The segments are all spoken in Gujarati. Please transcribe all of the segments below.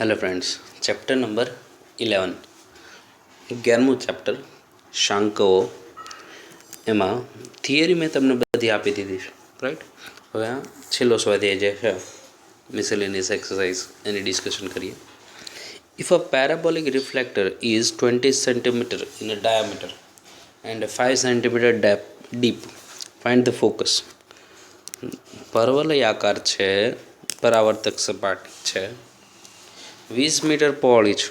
हेलो फ्रेंड्स, चैप्टर नंबर 11 11મું ચેપ્ટર શાંકઓ એમાં થિયરી મેં તમને બધી આપી દીધી છે, રાઈટ. હવે આ છેલ્લો સ્વાધ્યાય જે છે મિસેલેનિયસ એક્સરસાઇઝ એની ડિસ્કશન કરીએ. If a parabolic reflector is 20 centimetre in a diameter and 5 centimetre deep, find the focus. પરવલય આકાર છે, પરાવર્તક સપાટી છે, 20 મીટર પહોળી છે,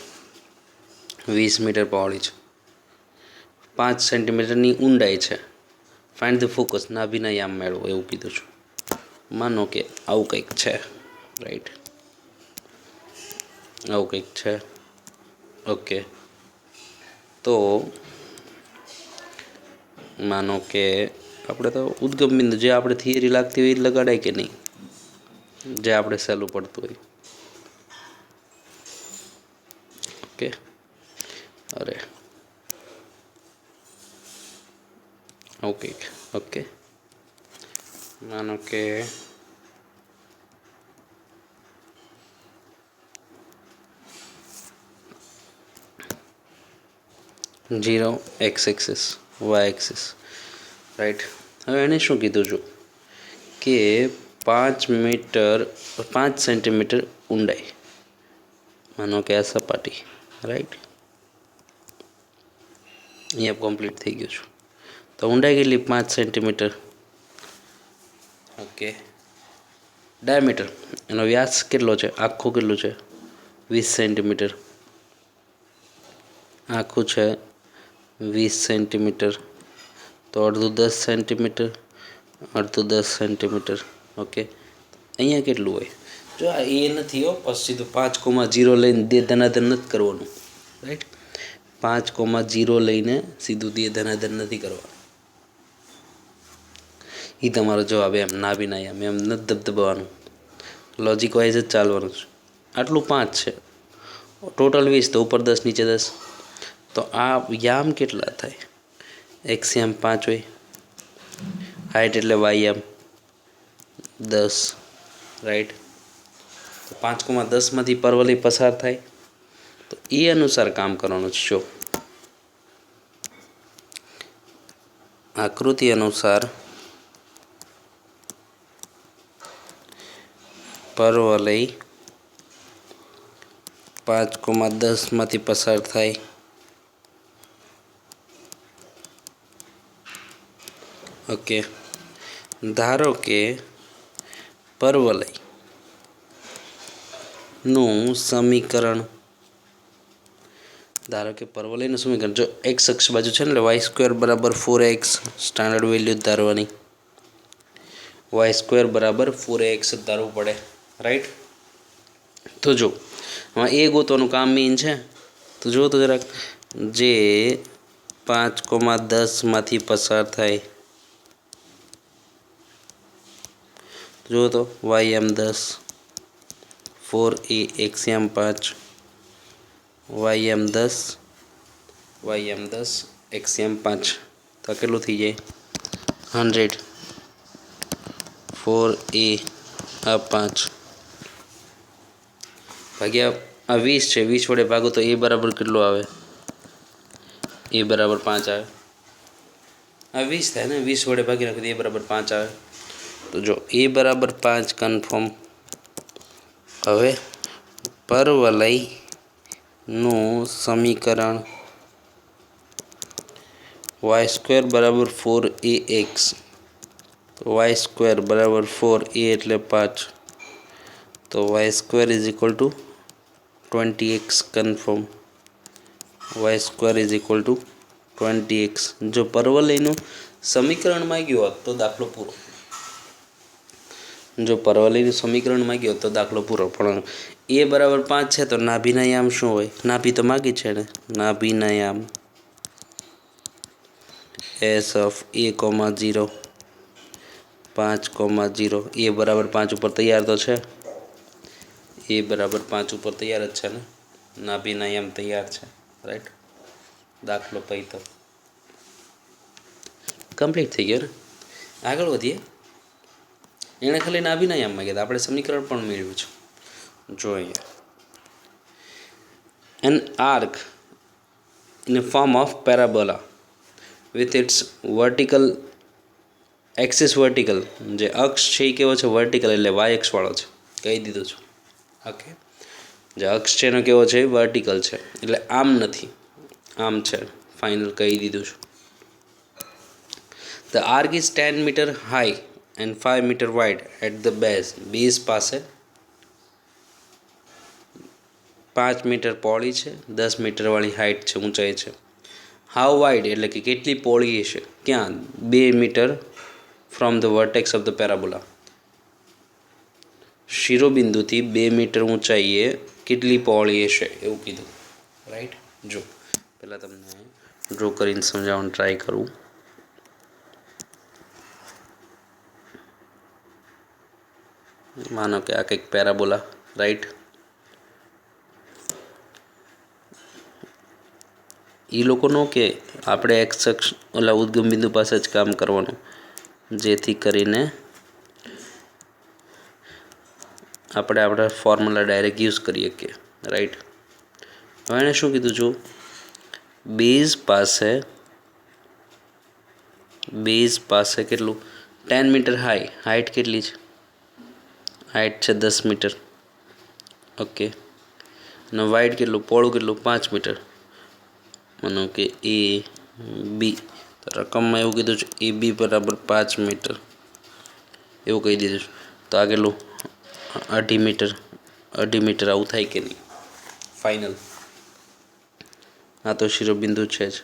20 મીટર પહોળી છે, 5 સેન્ટીમીટરની ઊંડાઈ છે. ફાઇન્ડ ધ ફોકસ, નાભિના યામ મેળવો એવું કીધું છું. માનો કે આવું કંઈક છે, રાઈટ, આવું કંઈક છે. ઓકે, તો માનો કે આપણે તો ઉદ્ગમ બિંદુ જે આપણે થિયરી લાગતી હોય એ લગાડાય કે નહીં, જે આપણે સહેલું પડતું હોય. ઓકે, અરે ઓકે ઓકે, માનો કે zero X axis, Y axis, right. હવે એને શું કીધું છું કે 5 સેન્ટીમીટર ઊંડાઈ, માનો કે આ સપાટી, રાઈટ. અહીંયા કમ્પ્લીટ થઈ ગયું છું. તો ઊંડાઈ કેટલી? 5 સેન્ટીમીટર. ઓકે, ડાયામીટર એનો વ્યાસ કેટલો છે? આખું કેટલું છે? 20 સેન્ટીમીટર. આખું છે 20 સેન્ટીમીટર. તો અડધું 10 સેન્ટીમીટર, અડધું 10 સેન્ટીમીટર. ઓકે, અહીંયા કેટલું હોય? જો આ એ નથી હો, પછી સીધું 5,0 લઈને ધનાધન નથી કરવાનું, રાઈટ. 5,0 લઈને સીધું ધનાધન નથી કરવાનું. એ તમારો જવાબ. એમ નાભિના યામ એમ નથી દબદબાવાનું, લોજિક વાઇઝ જ ચાલવાનું છે. આટલું 5 છે, ટોટલ 20, તો ઉપર 10 નીચે 10. તો આ યામ કેટલા થાય? એક્સ યામ 5 હોય, હાઇટ એટલે વાય યામ 10, રાઈટ. તો 5,10માંથી પરવલય પસાર થાય, તો એ અનુસાર કામ કરવાનું છે. જો આકૃતિ અનુસાર પરવલય 5,10માંથી પસાર થાય. ઓકે, ધારો કે પરવલયનું સમીકરણ, જો એક્સ અક્ષ બાજુ છે ને, એટલે y² બરાબર 4x સ્ટાન્ડર્ડ વેલ્યુ જ ધારવાની. y² બરાબર 4x જ ધારવું પડે, રાઈટ. તો જો આમાં એ ગોતવાનું કામ મેઇન છે. તો જુઓ તો જરાક, જે 5,10માંથી પસાર થાય, જુઓ તો વાય એમ 10, 4a એક્સ એમ 5, વાય એમ 10, એક્સ એમ 5. તો કેટલું થઈ જાય? 100. 4a આ 5 ભાગ્યા આ 20 છે, 20 વડે ભાગો તો એ બરાબર કેટલું આવે? એ બરાબર 5 આવે. આ 20 થાય ને, 20 વડે ભાગી નાખો તો એ બરાબર 5 આવે. તો જો એ બરાબર 5 કન્ફર્મ. હવે પરવલયનું સમીકરણ y² બરાબર 4ax, y² બરાબર 4a એટલે 5, તો y² is equal to 20x confirm. y² is equal to 20x. જો પરવલયનું સમીકરણ માંગ્યું હોત તો દાખલો પૂરો. જો પરવલયનું સમીકરણ માંગ્યું હોત તો દાખલો પૂરો. પણ એ બરાબર 5 છે, તો નાભિના યામ શું હોય? નાભી તો માગી છે ને, નાભિના યામ s of a, 0, 5,0. એ બરાબર 5 ઉપર તૈયાર તો છે, એ બરાબર 5 ઉપર તૈયાર જ છે ને, નાભિના યામ તૈયાર છે, રાઈટ. દાખલો પૈ તો કમ્પ્લીટ થઈ ગયો ને. આગળ વધીએ. એણે ખાલી નાભિના યામ માંગ્યા હતા, આપણે સમીકરણ પણ મેળવ્યું છે. જો અહીંયા An arc in a form of parabola with its vertical axis vertical, જે અક્ષ છે એ કેવો છે વર્ટિકલ એટલે વાય અક્ષ વાળો છે, કહી દીધું છે. ઓકે, જે અક્ષ છે એનો કેવો છે વર્ટિકલ છે એટલે આમ નથી, આમ છે. ફાઇનલ કહી દીધું છું. The arc is 10 meter high and 5 meter wide at the base. Base પાસે 5 મીટર પહોળી છે, 10 મીટરવાળી હાઇટ છે, ઊંચાઈ છે. હાઉ વાઇડ એટલે કે કેટલી પહોળી હશે, ક્યાં 2 metre from the vertex of the parabola. શિરોબિંદુથી 2 મીટર ઊંચાઈએ કેટલી પહોળી હશે એવું કીધું. રાઈટ. જો પહેલાં તમને ડ્રો કરીને સમજાવવાનું ટ્રાય કરું. માનો કે આ કંઈક પેરાબોલા, રાઈટ. એ લોકોનો કે આપણે એક્સ અક્ષ ઓલા ઉદ્ગમ બિંદુ પાસે જ કામ કરવાનું, જેથી કરીને આપણે આપણા ફોર્મ્યુલા ડાયરેક્ટ યુઝ કરી શકીએ. રાઈટ. હવે એણે શું કીધું છું, બેઝ પાસે કેટલું 10 મીટર હાઇટ કેટલી છે, હાઇટ છે 10 મીટર. ઓકે, અને વાઇડ કેટલું, પહોળું કેટલું 5 મીટર. માનો કે એ બી, તો રકમમાં એવું કીધું છે એ બી બરાબર 5 મીટર એવું કહી દીધું છે. તો આ કેટલું 2.5 મીટર આવું થાય કે નહીં. ફાઇનલ. આ તો શિરોબિંદુ છે જ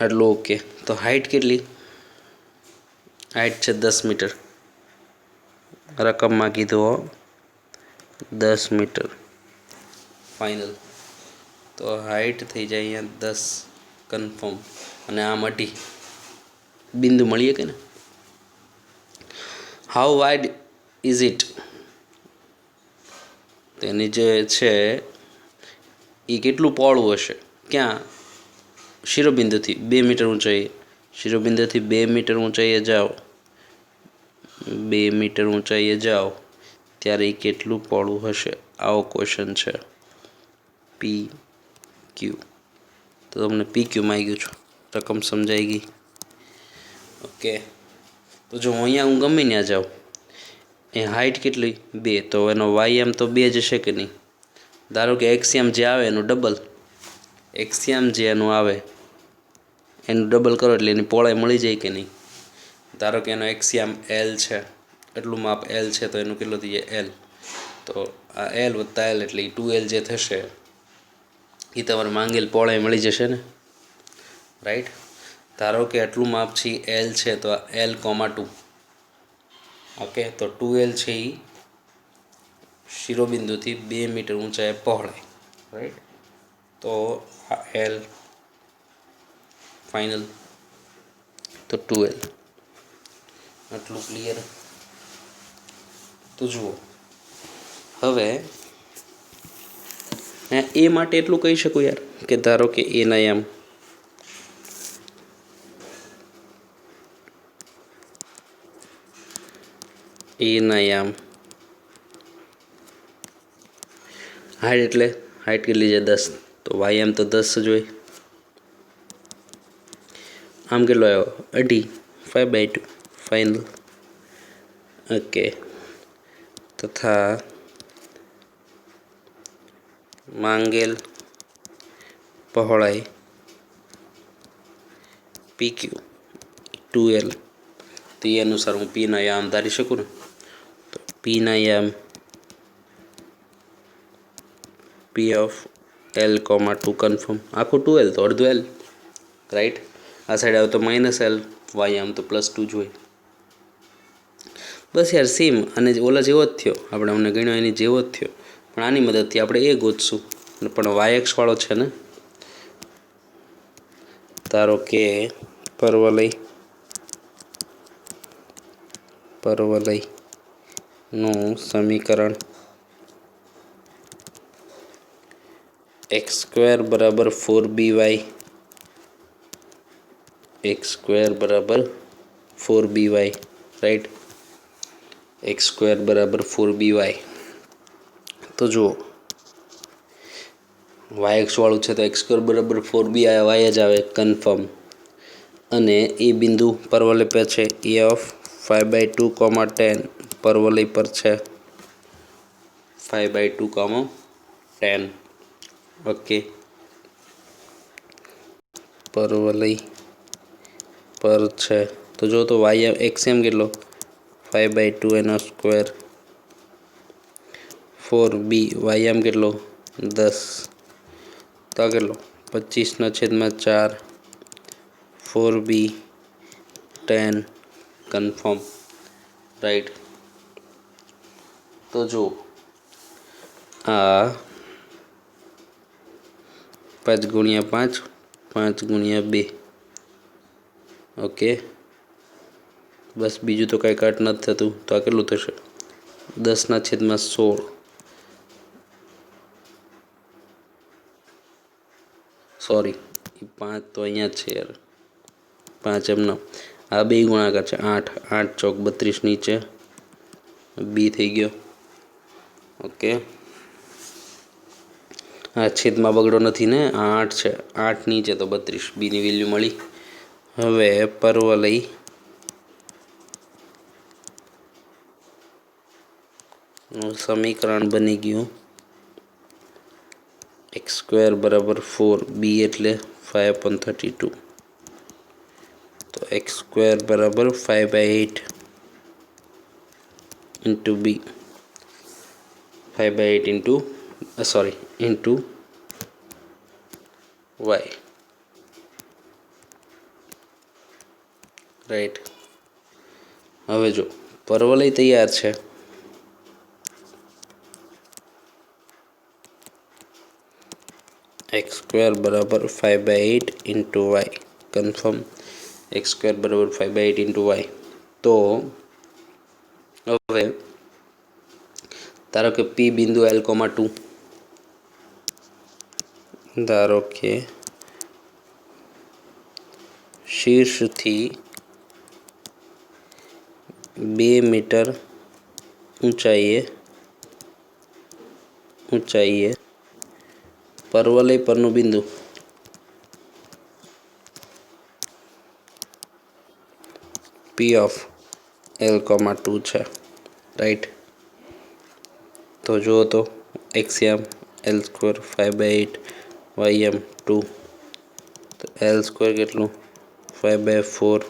એટલું. ઓકે, તો હાઇટ કેટલી, હાઇટ છે 10 મીટર, રકમમાં કીધું 10 મીટર. ફાઇનલ. તો હાઇટ થઈ જાય અહીંયા 10 કન્ફર્મ, અને આમ 2.5 બિંદુ મળીએ કે ને. હાઉ વાઇડ ઇઝ ઇટ, તેની જે છે એ કેટલું પહોળું હશે, ક્યાં શિરોબિંદુથી 2 મીટર ઊંચાઈએ. શિરોબિંદુથી 2 મીટર ઊંચાઈએ જાઓ, 2 મીટર ઊંચાઈએ જાઓ ત્યારે એ કેટલું પહોળું હશે, આવો ક્વેશ્ચન છે. પી ક્યુ. તો તમને પી ક્યુમાં આવી ગયું છું, રકમ સમજાઈ ગઈ. ઓકે, તો જો અહીંયા હું ગમે ત્યાં જાઉં, એ હાઇટ કેટલી 2, તો એનો વાય એમ તો 2 જ હશે કે નહીં. ધારો કે એક્સિયમ જે આવે એનું ડબલ, એક્સિયમ જે એનું આવે એનું ડબલ કરો એટલે એની પહોળાઈ મળી જાય કે નહીં. ધારો કે એનો એક્સિયમ એલ છે, એટલું માપ એલ છે, તો એનું કેટલું થઈ જાય એલ. તો આ એલ વત્તા એલ એટલે 2L જે થશે એ તમારે માંગેલ પહોળાઈ મળી જશે ને. રાઈટ. ધારો કે આટલું માપ છે એલ છે, તો આ L,2. ઓકે, તો 2L છે એ શિરોબિંદુથી 2 મીટર ઊંચાઈ પહોળાઈ. રાઈટ. તો આ એલ ફાઇનલ, તો 2L. આટલું ક્લિયર. તો જુઓ હવે એ માટે એટલું કહી શકું યાર કે ધારો કે એના એમ હાઇટ એટલે હાઇટ કેટલી છે 10, તો વાય એમ તો 10 જ હોય. આમ કેટલો આવ્યો 2.5, 5/2 ફાઇનલ. ઓકે, તથા માંગેલ પહોળાઈ પી ક્યુ 2L. તો એ અનુસાર હું પીના યામ ધારી શકું ને. તો પીના યામ પી ઓફ L,2 કન્ફર્મ. આખું 2L તો અડધું L. રાઈટ. આ સાઈડ આવે તો -L, વાય આમ તો +2 જ હોય. બસ યાર સેમ, અને ઓલા જેવો જ થયો, આપણે અમને ગણ્યો એની જેવો જ થયો, પણ આની મદદથી આપણે એ ગોતશું. પણ વાયએક્સ વાળો છે ને. ધારો કે પરવલયનું સમીકરણ x² બરાબર 4by, x² બરાબર 4by. રાઈટ. x² બરાબર 4by. તો જુઓ વાય એક્સ વાળું છે તો x² બરાબર 4b આ વાય જ આવે કન્ફર્મ. અને એ બિંદુ પરવલય પર છે એ ઓફ 5/2, 10 પરવલય પર છે 5/2, 10. ઓકે, પરવલય પર છે તો જો તો વાય એક્સ એમ કેટલો 5/2 એનો સ્ક્વેર, 4b વાય એમ કેટલો 10 તો આ કેટલો 25/4, 4b 10 કન્ફર્મ, રાઈટ. તો જો આ 5 × 5, 5 × 2. ઓકે, બસ બીજું તો કાંઈ કાટ નથી થતું. તો આ કેટલું થશે 10/16. સોરી, એ 5 તો અહીંયા જ છે યાર, 5 એમનો. આ બે ગુણાકાર છે 8, 8 ચોક 32 નીચે બી થઈ ગયો. ઓકે, આ છેદમાં બગડો નથી ને, આ 8 છે, 8 નીચે તો 32, બીની વેલ્યુ મળી. હવે પરવલય નું સમીકરણ બની ગયું x² બરાબર 4, b એટલે 5/32. તો x² બરાબર 5/8 into b, 5/8 into into y, right. હવે જો પરવલય તૈયાર છે. x² બરાબર 5/8 ઇન્ટુ y કન્ફર્મ, x² બરાબર 5/8 ઇન્ટુ y. તો હવે ધારો કે p બિંદુ L,2, ધારો કે શીર્ષથી 2 મીટર ઊંચાઈએ પરવલય પરનું બિંદુ p ઓફ L,2 છે, રાઈટ. તો જુઓ તો x એમ L² 5/8, y એમ 2, તો L² કેટલું 5/4,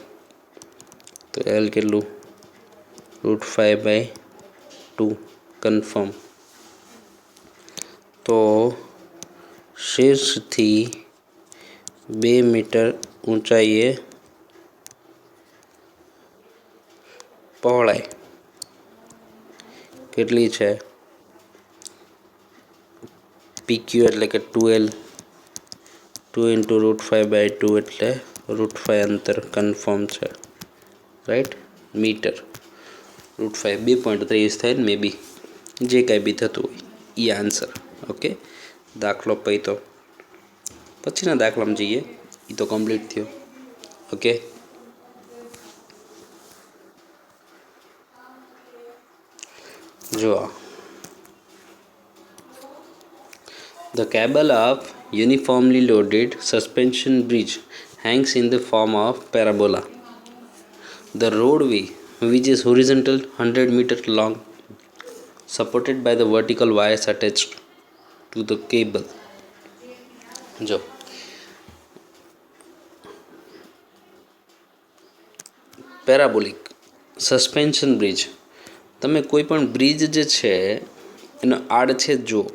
તો L કેટલું √5/2 કન્ફર્મ. તો શીર્ષથી 2 મીટર ઊંચાઈએ પહોળાઈ કેટલી છે PQ એટલે કે 2L, 2 × √5/2 એટલે √5 અંતર કન્ફર્મ છે, રાઈટ. મીટર √5 2.23 થાય ને, મે બી જે કાંઈ બી થતું હોય એ આન્સર. ઓકે, દાખલો પછીના દાખલામાં જઈએ, એ તો કમ્પ્લીટ થયો. ઓકે, જો the cable of uniformly loaded suspension bridge hangs in the form of parabola. The roadway, which is horizontal 100 meter long, supported by the vertical wires attached to the cable. જો પેરાબોલિક સસ્પેન્શન બ્રિજ, તમે કોઈ પણ બ્રિજ જે છે એનો આડછેદ જુઓ.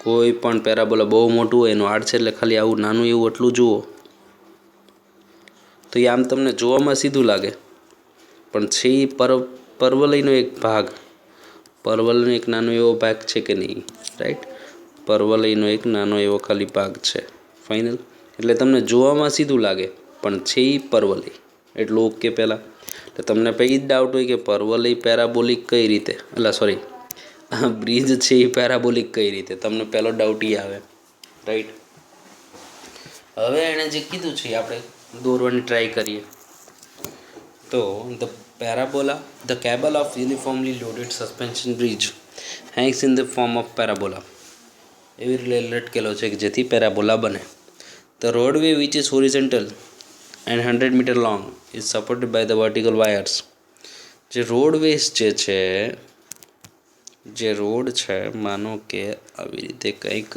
કોઈ પણ પેરાબોલા બહુ મોટું હોય એનું આડછેદ એટલે ખાલી આવું નાનું એવું એટલું જુઓ તો એ આમ તમને જોવામાં સીધું લાગે, પણ છે એ પરવલયનો એક ભાગ, પરવલયનો એક નાનો એવો ભાગ છે કે નહીં, રાઈટ. પરવલયનો એક નાનો એવો ખાલી ભાગ છે, ફાઇનલ. એટલે તમને જોવામાં સીધું લાગે પણ છે એ પરવલય, એટલું ઓકે. પહેલાં એટલે તમને પછી જ ડાઉટ હોય કે પરવલય પેરાબોલિક કઈ રીતે, બ્રિજ છે એ પેરાબોલિક કઈ રીતે, તમને પહેલો ડાઉટ એ આવે, રાઈટ. હવે એણે જે કીધું છે આપણે દોરવાની ટ્રાય કરીએ. તો the cable of uniformly loaded suspension bridge hangs in the form of parabola. એવી રીતે લટકેલો છે કે જેથી પેરાબોલા બને. The roadway which is horizontal and 100 metre long is supported by the vertical wires. જે રોડવેઝ જે રોડ છે, માનો કે આવી રીતે કંઈક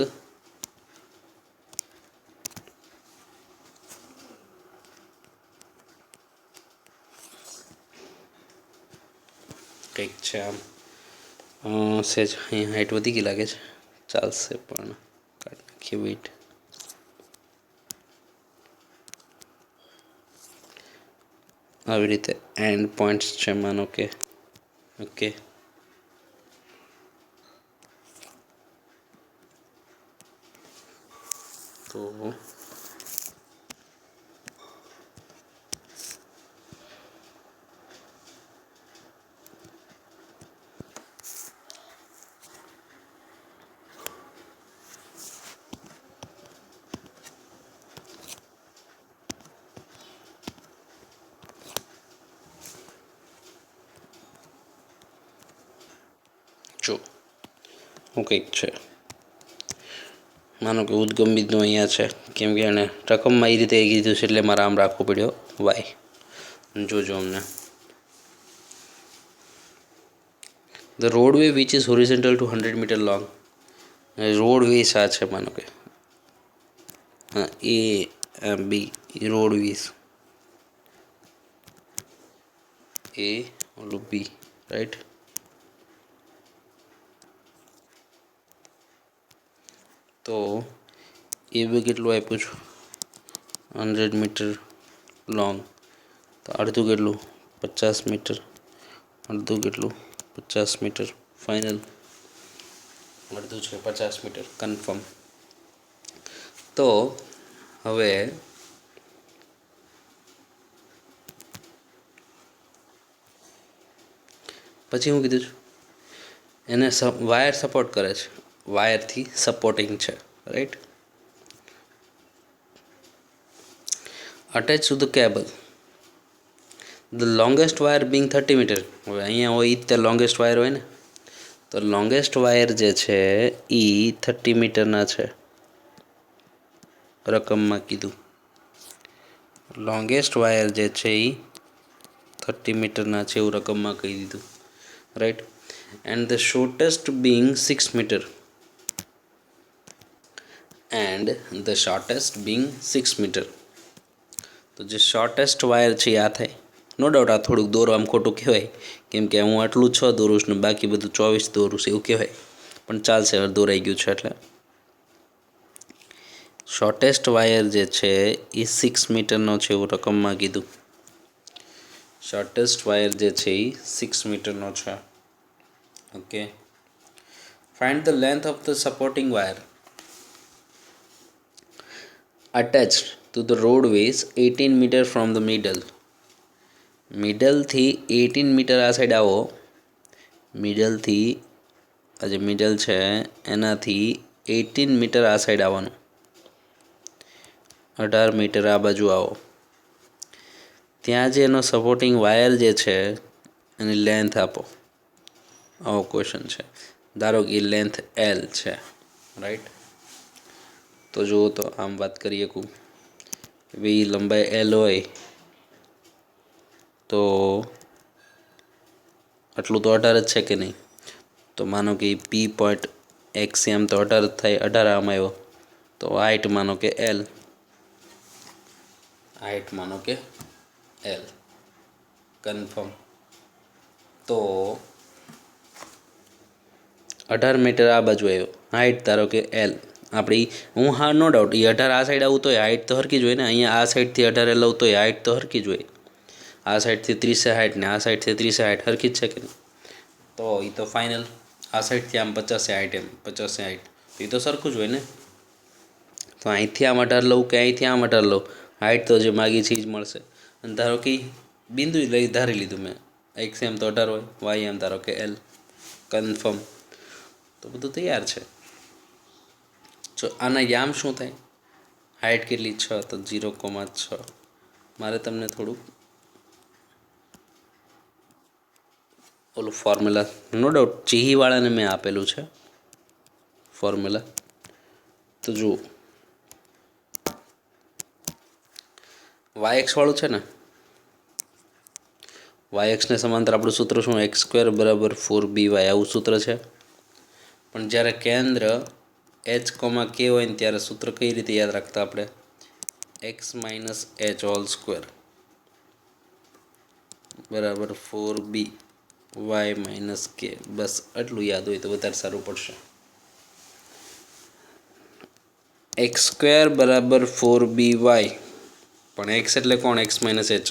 છે આમ સહેજ અહીં હાઈટ વધી ગઈ લાગે છે, ચાલશે પણ કાઢી નાખીએ વેઇટ. આવી રીતે એન્ડ પોઈન્ટ્સ છે માનો કે. ઓકે, તો જો હું કંઈક છે, માનો કે ઉદ્ગમ બિંદુ અહીંયા છે, કેમ કે એને રકમમાં એ રીતે કીધું છે એટલે મારે આમ રાખવો પડ્યો વાય. જોજો અમને. The roadway which is horizontal to 100 metre long. Roadways આ છે માનો કે હા એ બી રોડવેઝ એ ઓલું બી રાઈટ. તો એ બી કેટલું આપ્યું છું 100 મીટર લોંગ. તો અડધું કેટલું 50 મીટર, અડધું કેટલું 50 મીટર. ફાઇનલ અડધું છે 50 મીટર કન્ફર્મ. તો હવે પછી હું કીધું છું એને વાયર સપોર્ટ કરે છે, વાયરથી સપોર્ટિંગ છે right. Attach to the cable the longest wire being 30 metre. હવે અહીંયા હોય તે લોંગેસ્ટ વાયર હોય ને, તો લોંગેસ્ટ વાયર જે છે એ 30 મીટરના છે, રકમમાં કીધું. લોંગેસ્ટ વાયર જે છે એ 30 મીટરના છે એવું રકમમાં કહી દીધું right. And the shortest being 6 metre તો જે શોર્ટેસ્ટ વાયર છે આ થાય. નો ડાઉટ આ થોડુંક દોરો આમ ખોટું કહેવાય, કેમ કે હું આટલું 6 દોરું છું ને બાકી બધું 24 દોરું છું એવું કહેવાય, પણ ચાલશે, હવે દોરાઈ ગયું છે એટલે. શોર્ટેસ્ટ વાયર જે છે એ 6 મીટરનો છે એવું રકમમાં કીધું. શોર્ટેસ્ટ વાયર જે છે એ 6 મીટરનો છે. Okay, find the length of the supporting wire attached to the roadways 18 metre from the middle. મિડલથી 18 મીટર આ સાઈડ આવો, મિડલથી આ જે મિડલ છે એનાથી 18 મીટર આ સાઈડ આવવાનું, 18 મીટર આ બાજુ આવો. ત્યાં જે એનો સપોર્ટિંગ વાયર જે છે એની લેન્થ આપો. આવો ક્વેશ્ચન છે. ધારો કે લેન્થ એલ છે રાઈટ. તો જુઓ તો આમ વાત કરીએ કું ભાઈ લંબાઈ એલ હોય તો આટલું તો 18 જ છે કે નહીં. તો માનો કે પી પોઈન્ટ એક્સ એમ તો 18 જ થાય, 18 આમ આવ્યો. તો હાઈટ માનો કે એલ, હાઈટ માનો કે એલ કન્ફર્મ. તો 18 મીટર આ બાજુ આવ્યો, હાઈટ ધારો કે એલ આપણી. હું હા નો ડાઉટ એ 18 આ સાઈડ આવું તોય હાઈટ તો હરકી જ હોય ને. અહીંયા આ સાઈડથી 18 લઉં તોય હાઈટ તો હરકી જ હોય. આ સાઈડથી 30 હાઈટ ને આ સાઈડથી 30 હાઈટ હરકી જ છે કે નહીં. તો એ તો ફાઇનલ. આ સાઈડથી આમ 50 હાઈટ, એમ 50 હાઈટ, એ તો સરખું જ હોય ને. તો અહીંથી આમ 18 લઉં કે અહીંથી આમ 18 લઉં, હાઈટ તો જે માગી છે એ જ મળશે. અને ધારો કે બિંદુ ધારી લીધું મેં, એક્સ એમ તો 18 હોય, વાય એમ ધારો કે એલ કન્ફર્મ. તો બધું તૈયાર છે. જો આના યામ શું થાય, હાઈટ કેટલી 6 તો 0,6. મારે તમને થોડુંક ઓલું ફોર્મ્યુલા નો ડાઉટ ચીહીવાળાને મેં આપેલું છે ફોર્મ્યુલા, तो जो વાય એક્સ વાળું છે ને, વાય એક્સને સમાંતર આપણું સૂત્ર શું? એક્સ સ્ક્વેર બરાબર 4by આવું સૂત્ર છે. પણ જ્યારે કેન્દ્ર એચ કોમા કે હોય ને ત્યારે સૂત્ર કઈ રીતે યાદ રાખતા આપણે? X minus H whole square બરાબર 4b વાય માઇનસ કે. બસ આટલું યાદ હોય તો વધારે સારું પડશે. એક્સ સ્ક્વેર બરાબર 4by, પણ એક્સ એટલે કોણ? X minus H.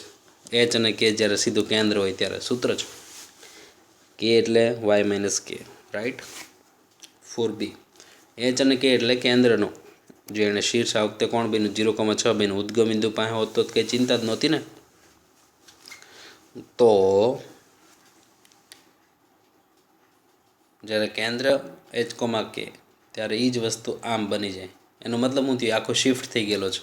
એચ અને કે જ્યારે સીધું કેન્દ્ર હોય ત્યારે સૂત્ર છે. કે એટલે વાય માઇનસ કે, રાઈટ. 4b એચ અને કે એટલે કેન્દ્રનો, જેણે શીર્ષ આ વખતે કોણ બન્યું? 0,6 બન્યું. ઉદ્ગમ બિંદુ પાસે હોત તો કંઈ ચિંતા જ નહોતી ને. તો જ્યારે કેન્દ્ર એચ કોમા કે ત્યારે એ જ વસ્તુ આમ બની જાય. એનો મતલબ શું થયું? આખો શિફ્ટ થઈ ગયેલો છે.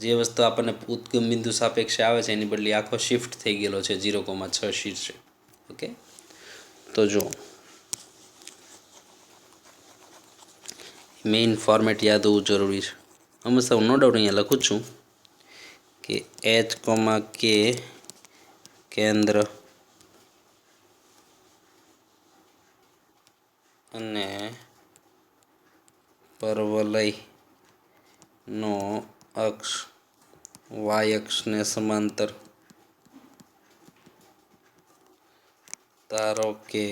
જે વસ્તુ આપણને ઉદ્ગમ બિંદુ સાપેક્ષે આવે છે એની બદલે આખો શિફ્ટ થઈ ગયેલો છે 0,6 શીર્ષે. ઓકે, તો જો મેઇન ફોર્મેટ યાદ હોવું જરૂરી છે. હંમેશા હું નો ડાઉટ અહીંયા લખું છું કે એચ કોમા કે કેન્દ્ર અને પરવલયનો અક્ષ વાય અક્ષને સમાંતર. ધારો કે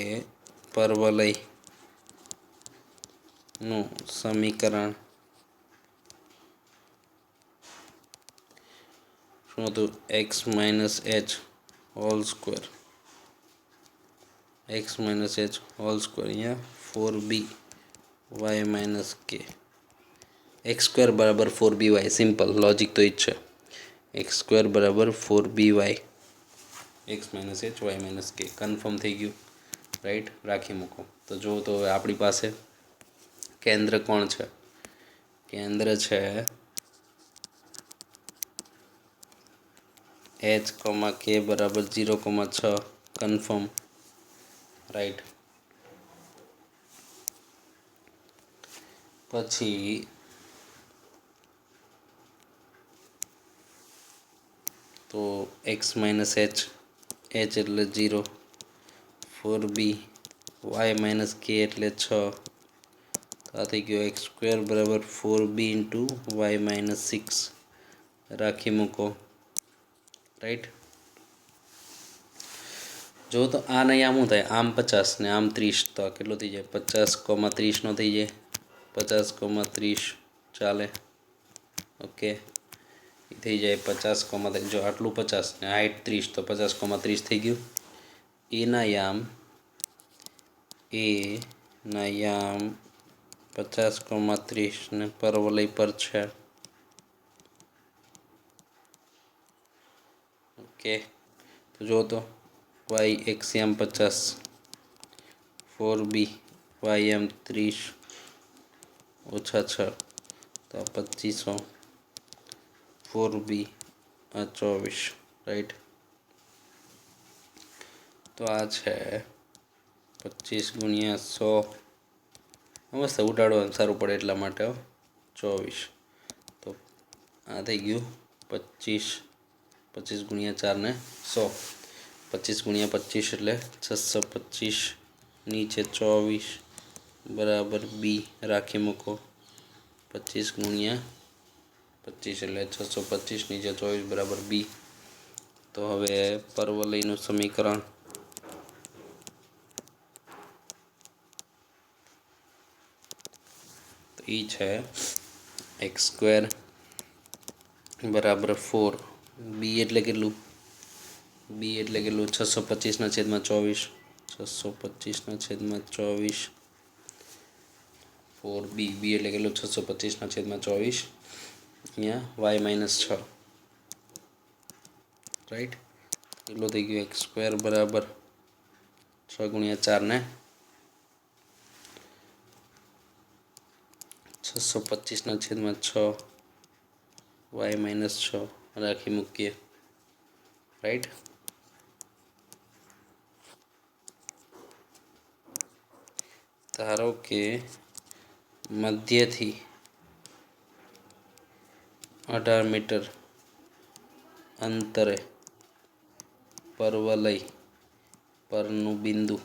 પરવલયનું સમીકરણ શું હતું? X minus H whole square. X minus H whole square, અહીંયા 4b વાય માઇનસ કે. એક્સ સ્ક્વેર બરાબર 4by, સિમ્પલ લોજિક તો એ જ છે. એક્સ સ્ક્વેર બરાબર 4by, X minus H Y minus K. Confirm થઈ ગયું, રાઈટ. રાખી મૂકો. તો જો તો હવે આપણી પાસે કેન્દ્ર કોણ છે? કેન્દ્ર છે એચ કોમા કે બરાબર 0,6, કન્ફર્મ, રાઈટ. પછી તો એક્સ માઇનસ એચ, એચ એટલે 0, 4b વાય માઇનસ કે એટલે 6. તો આ થઈ ગયો એક્સ સ્ક્વેર બરાબર 4b ઇન્ટુ વાય માઇનસ 6. રાખી મૂકો, રાઈટ. જો તો આ નહીં આમ શું થાય? આમ 50 ને આમ 30, તો આ કેટલો થઈ જાય? 50,30નો થઈ જાય. 50,30 ચાલે, ઓકે. એ થઈ જાય 50, જો આટલું 50 ને હાઈટ 30, તો 50,30 થઈ ગયું. એના યામ 50,30 ને પરવલય પર છે. ઓકે, તો જો તો વાય એક્સ એમ 50, 4b વાય એમ 30 ઓછા 6, તો 2500, 4b આ 24, રાઈટ. તો આ છે 25 ગુણ્યા 100. મસ્ત ઉડાડવાનું સારું પડે એટલા માટે 24. તો આ થઈ ગયું 25 ગુણ્યા 4 ને 100. 25 ગુણ્યા 25 એટલે 625, નીચે 24 બરાબર બી. રાખી મૂકો. 25 ગુણ્યા 25 એટલે 625, નીચે 24 બરાબર બી. તો હવે પરવલયનું સમીકરણ તો એ છે એક્સ સ્ક્વેર બરાબર 4, બી એટલે કેટલું? બી એટલે કેટલું? 625/24, 625/24, 4b. બી એટલે કેટલું? 625/24, અહીંયા વાય માઇનસ 6, રાઈટ. કેટલું થઈ ગયું? એક્સ સ્ક્વેર બરાબર 6 ગુણ્યા 4 ને 625/6 વાય માઇનસ 6 રાખી મૂકીએ, રાઈટ. ધારો કે મધ્યથી 18 મીટર અંતરે પરવલય પરનું બિંદુ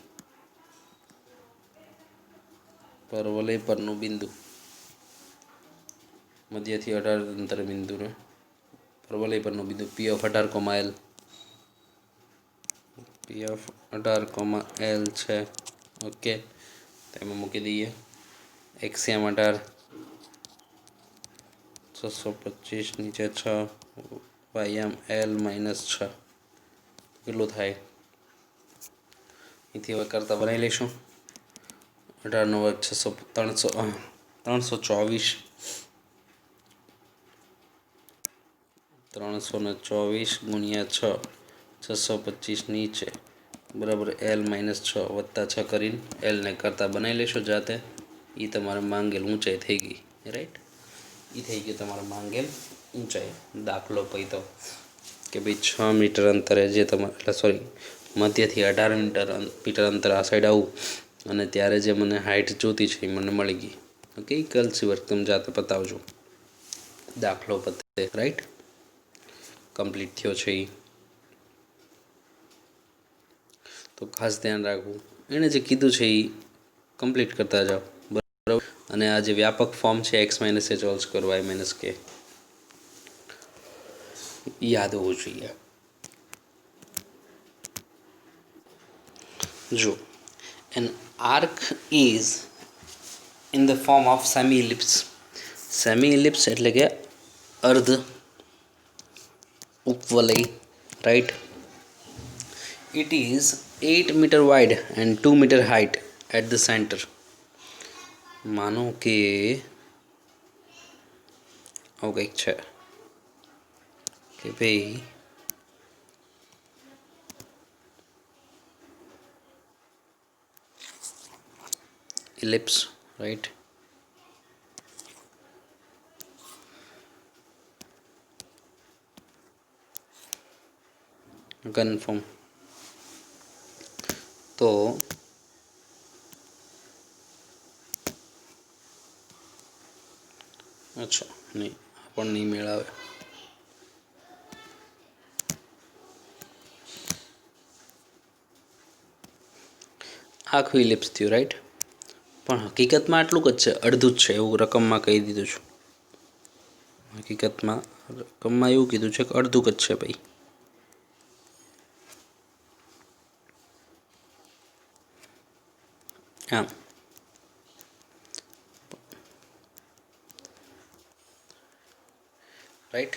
મધ્યથી 18 અંતરે બિંદુને પરવલય પરનું બિંદુ P of 18, L છે. ઓકે, તેમાં મૂકી દઈએ. એક્સિયમ 18 625 નીચે 6 વાયમ L -6 કેટલું થાય? અહીંથી હવે કરતા બનાવી લઈશું. 18 નો વર્ગ 324 ગુણ્યા 6 625 નીચે બરાબર L -6 વત્તા 6 કરીને Lને કરતા બનાવી લેશો જાતે. એ તમારે માંગેલ ઊંચાઈ થઈ ગઈ, રાઈટ. એ થઈ ગયું તમારે માંગેલ ઊંચાઈ. દાખલો પૈતો કે ભાઈ 6 મીટર અંતરે જે તમારે મધ્યથી 18 મીટર અંતર આ સાઈડ આવું અને ત્યારે જે મને હાઇટ જોતી છે એ મને મળી ગઈ. ઓકે, કર્સી વર્ક તમે જાતે પતાવજો. દાખલો પતે, રાઈટ, કમ્પ્લીટ થયો છે. એ તો ખાસ ધ્યાન રાખવું, એણે જે કીધું છે એ કમ્પ્લીટ કરતા જાઓ, બરાબર. અને આ જે વ્યાપક ફોર્મ છે x - h whole square y - k યાદ હોવું જોઈએ. જો an arc is in the form of semi-ellipse. Semi-ellipse એટલે કે અર્ધ ઉપવલય, right? It is 8 meter wide and 2 meter height at the center. માનો કે આવું કંઈક છે કે ભાઈ ellipse, right? કન્ફર્મ. તો અચ્છા નહીં, પણ નહીં મેળાવે. આખું ઇલિપ્સ થયું, રાઈટ. પણ હકીકતમાં આટલું જ છે, અડધું જ છે એવું રકમમાં કહી દીધું છું. હકીકતમાં રકમમાં એવું કીધું છે કે અડધું જ છે ભાઈ. આમ રાઈટ.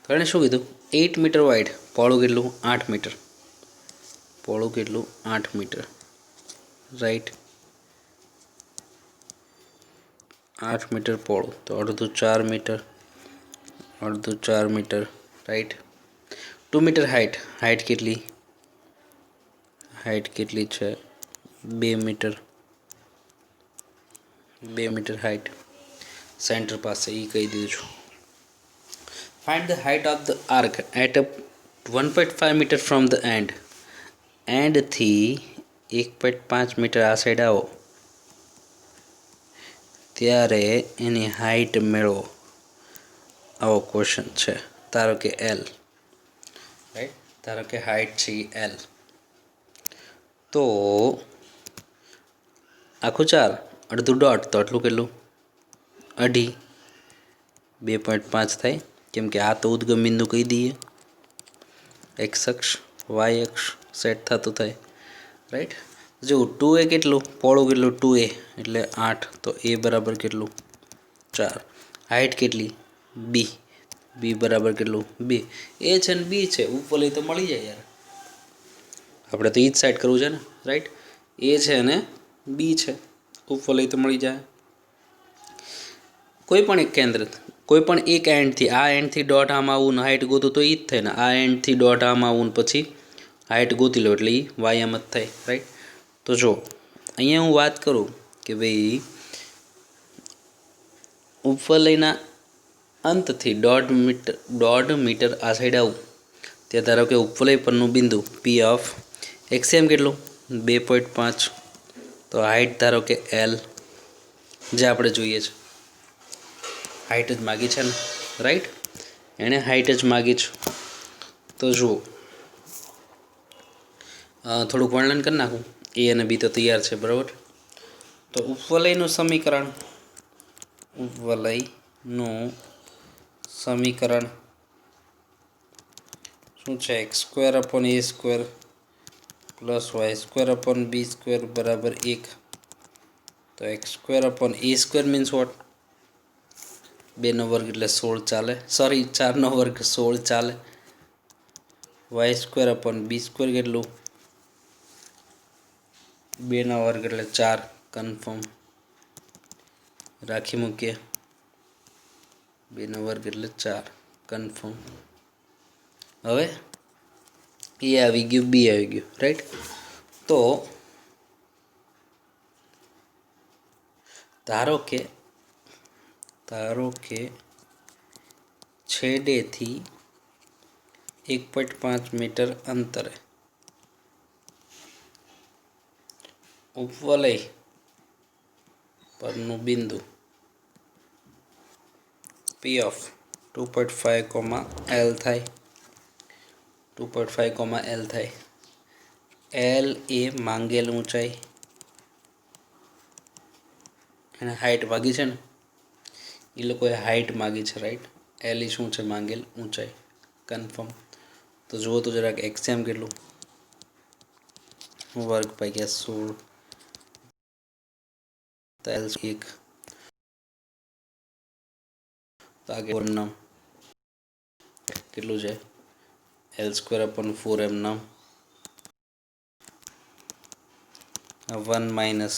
તો એણે શું કીધું? 8 મીટર વાઇડ, પહોળું કેટલું? 8 મીટર. પહોળું કેટલું? 8 મીટર, રાઈટ. 8 મીટર પહોળું, તો અડધું 4 મીટર, રાઈટ. 2 મીટર હાઇટ, હાઇટ કેટલી છે? 2 મીટર. 2 મીટર હાઇટ સેન્ટર પાસે, એ કહી દીધું છું. Find the height of the arc at 1.5 metre from the એન્ડથી 1.5 મીટર આ સાઈડ આવો ત્યારે એની હાઇટ મેળવો. આવો ક્વેશ્ચન છે. ધારો કે L, રાઈટ. ધારો કે હાઇટ છે L, તો આખું 4, અડધું ડોટ, તો આટલું કેટલું? 2.5. 2.5 થાય, કેમ કે આ તો ઉદ્ગમ બિંદુ કહી દઈએ. એક્સ અક્ષ વાય અક્ષ સેટ થતું થાય, રાઈટ. જો 2a કેટલું? પહોળું કેટલું? 2a એટલે 8, તો a બરાબર કેટલું? 4. હાઇટ કેટલી? b બરાબર કેટલું? 2. a છે ને b છે, ઉપવલય તો મળી જાય યાર. આપણે તો એ જ સાઈડ કરવું છે ને, રાઈટ. a છે અને b છે, ઉપવલય તો મળી જાય. કોઈ પણ એક કેન્દ્ર, કોઈ પણ એક એન્ડથી, આ એન્ડથી ડોટ આમ આવું ને હાઇટ ગોતું તો એ જ થાય ને. આ એન્ડથી ડોટ આમ આવું ને પછી હાઇટ ગોતી લો એટલે એ વાય એમ જ થાય, રાઈટ. તો જો અહીંયા હું વાત કરું કે ભાઈ ઉપવલયના અંતથી 1.5 મીટર આ સાઈડ આવું ત્યાં ધારો કે ઉપવલય પરનું બિંદુ P ઓફ એક્સિયમ કેટલું? 2.5. તો હાઇટ ધારો કે L, જે આપણે જોઈએ છે, હાઇટ જ માગી છે ને, રાઈટ. એણે હાઇટ જ માગી છે. તો જુઓ થોડુંક વર્ણન કરી નાખું. એ અને બી તો તૈયાર છે, બરાબર. તો ઉપવલયનું સમીકરણ શું છે? X square upon a square plus y square upon b square બરાબર 1. તો x square upon a square means what? 2 નો વર્ગ એટલે 16 ચાલે. સોરી, 4 નો વર્ગ 16 ચાલે. Y square upon b square કેટલું? 2 નો વર્ગ એટલે 4 કન્ફર્મ. રાખી મૂકીએ. 2 નો વર્ગ એટલે 4 કન્ફર્મ. હવે એ આવી ગયું, બી આવી ગયું, રાઈટ. તો ધારો કે છેડેથી 1.5 મીટર અંતરે ઉપવલય પરનું બિંદુ P ઓફ 2.5, L થાય. 2.5, L થાય. L એ માંગેલ ઊંચાઈ, એને હાઇટ માગી છે ને, એ લોકોએ હાઇટ માગી છે, રાઈટ. એલ એ શું છે? માંગેલ ઊંચાઈ, કન્ફર્મ. તો જુઓ તો જરાક એક્ઝામ કેટલું? વર્ગ ભાગ્યા 16. તો એલ 1. તો આગળ નામ કેટલું છે? એલ સ્ક્વેર અપોન 4 એમ નામ 1 માઇનસ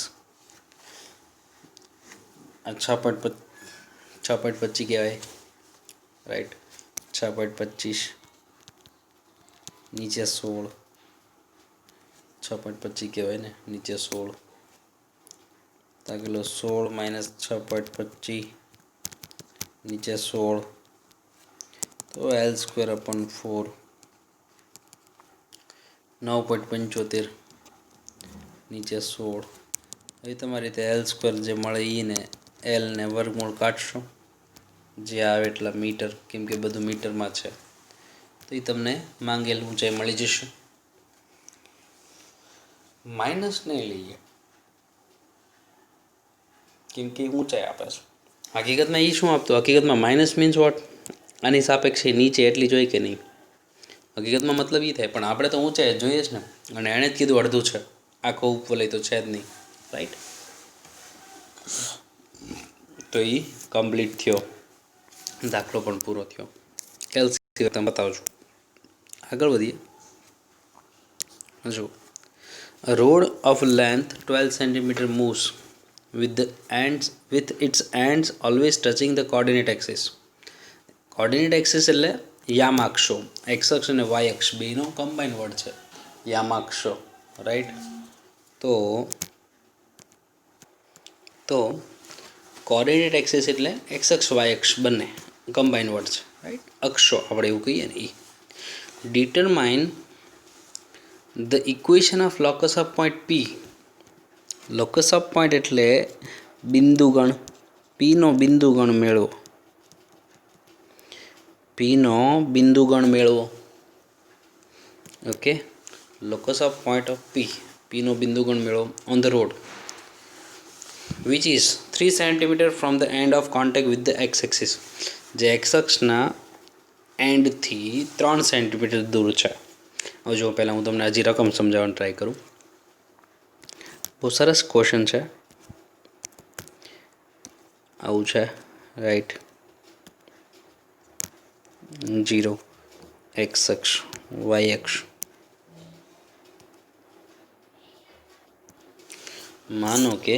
6.25 કહેવાય, રાઈટ. 6.25 નીચે 16. 6.25 કહેવાય ને, નીચે 16. તો કેટલો? 16 માઇનસ 6.25 નીચે 16. તો એલ સ્ક્વેર અપોન 4 9.75 નીચે 16. હવે તમારી રીતે એલ સ્ક્વેર જે મળે એને એલને વર્ગમૂળ કાઢશો, જે આવે એટલા મીટર, કેમ કે બધું મીટરમાં છે. તો એ તમને માંગેલ ઊંચાઈ મળી જશે. માઇનસ નહીં લઈએ, કેમ કે ઊંચાઈ આપે છે. હકીકતમાં એ શું આપતું? હકીકતમાં માઇનસ મીન્સ વોટ? આની સાપેક્ષે નીચે એટલી જોઈ કે નહીં? હકીકતમાં મતલબ એ થાય, પણ આપણે તો ઊંચાઈ જોઈએ છે ને. અને એણે જ કીધું અડધું છે, આખો ઉપવલય તો છે જ નહીં, રાઈટ. તો એ કમ્પ્લીટ થયો, દાખલો પણ પૂરો થયો. એલસીએમ તમે બતાવજો. આગળ વધીએ. જો a rod of length 12 centimeter moves with its ends always touching the coordinate axis. Coordinate axis એટલે યામાક્ષો. એક્સ અક્ષ અને વાય અક્ષ બેનો કમ્બાઈન વર્ડ છે, યામાક્ષો, રાઈટ. તો કોર્ડિનેટ એક્સિસ એટલે એક્સ અક્ષ વાય અક્ષ બંને કમ્બાઈન વર્ડ છે, રાઈટ. અક્ષો આપણે એવું કહીએ ને. Determine the equation of locus of point P. Locus of point એટલે બિંદુગણ. પીનો બિંદુગણ મેળવો. પીનો બિંદુગણ મેળવો. Okay. Locus of point of પીનો બિંદુગણ મેળવો on the rod which is 3 cm from the end of contact with the x axis. જે એક્સ અક્ષના એન્ડથી 3 સેન્ટીમીટર દૂર છે. હવે જો પહેલાં હું તમને હજી રકમ સમજાવવાની ટ્રાય કરું. બહુ સરસ ક્વેશ્ચન છે. આવું છે, રાઈટ. 0 એક્સ અક્ષ, વાય અક્ષ. માનો કે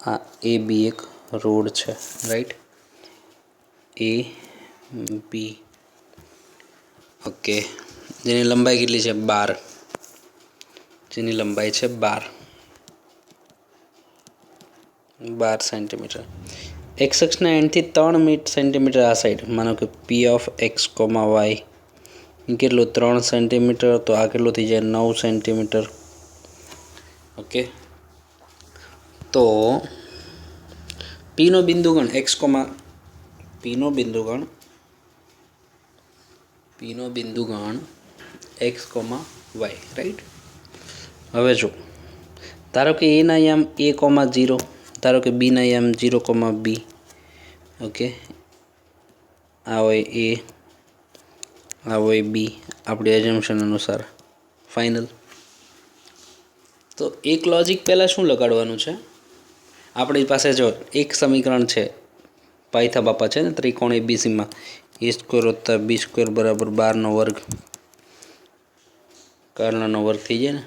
આ એ બી એક રોડ છે, રાઈટ. એ બી, ઓકે. જેની લંબાઈ કેટલી છે? 12. જેની લંબાઈ છે 12 સેન્ટીમીટર. એક્સ અક્ષના એન્ડથી 3 સેન્ટીમીટર આ સાઈડ. માનો કે P of X comma Y કેટલું? 3 સેન્ટીમીટર. તો આ કેટલું થઈ જાય? 9 સેન્ટીમીટર. ઓકે. તો પીનો બિંદુગણ એક્સ કોમા પીનો બિંદુગણ એક્સ કોમા વાય, રાઈટ. હવે જો ધારો કે એના યામ એ કોમા 0, ધારો કે બીના યામ 0 કોમા બી. ઓકે, આ હોય એ, આ હોય બી, આપણી એઝમ્પશન અનુસાર ફાઇનલ. તો એક લોજિક પહેલાં શું લગાડવાનું છે, આપણી પાસે જો એક સમીકરણ છે, પાયથા બાપા છે ને ત્રિકોણ એબીસીમાં, એ સ્ક્વેર વત્તા બી સ્ક્વેર બરાબર 12નો વર્ગ, કર્ણનો વર્ગ થઈ જાય ને,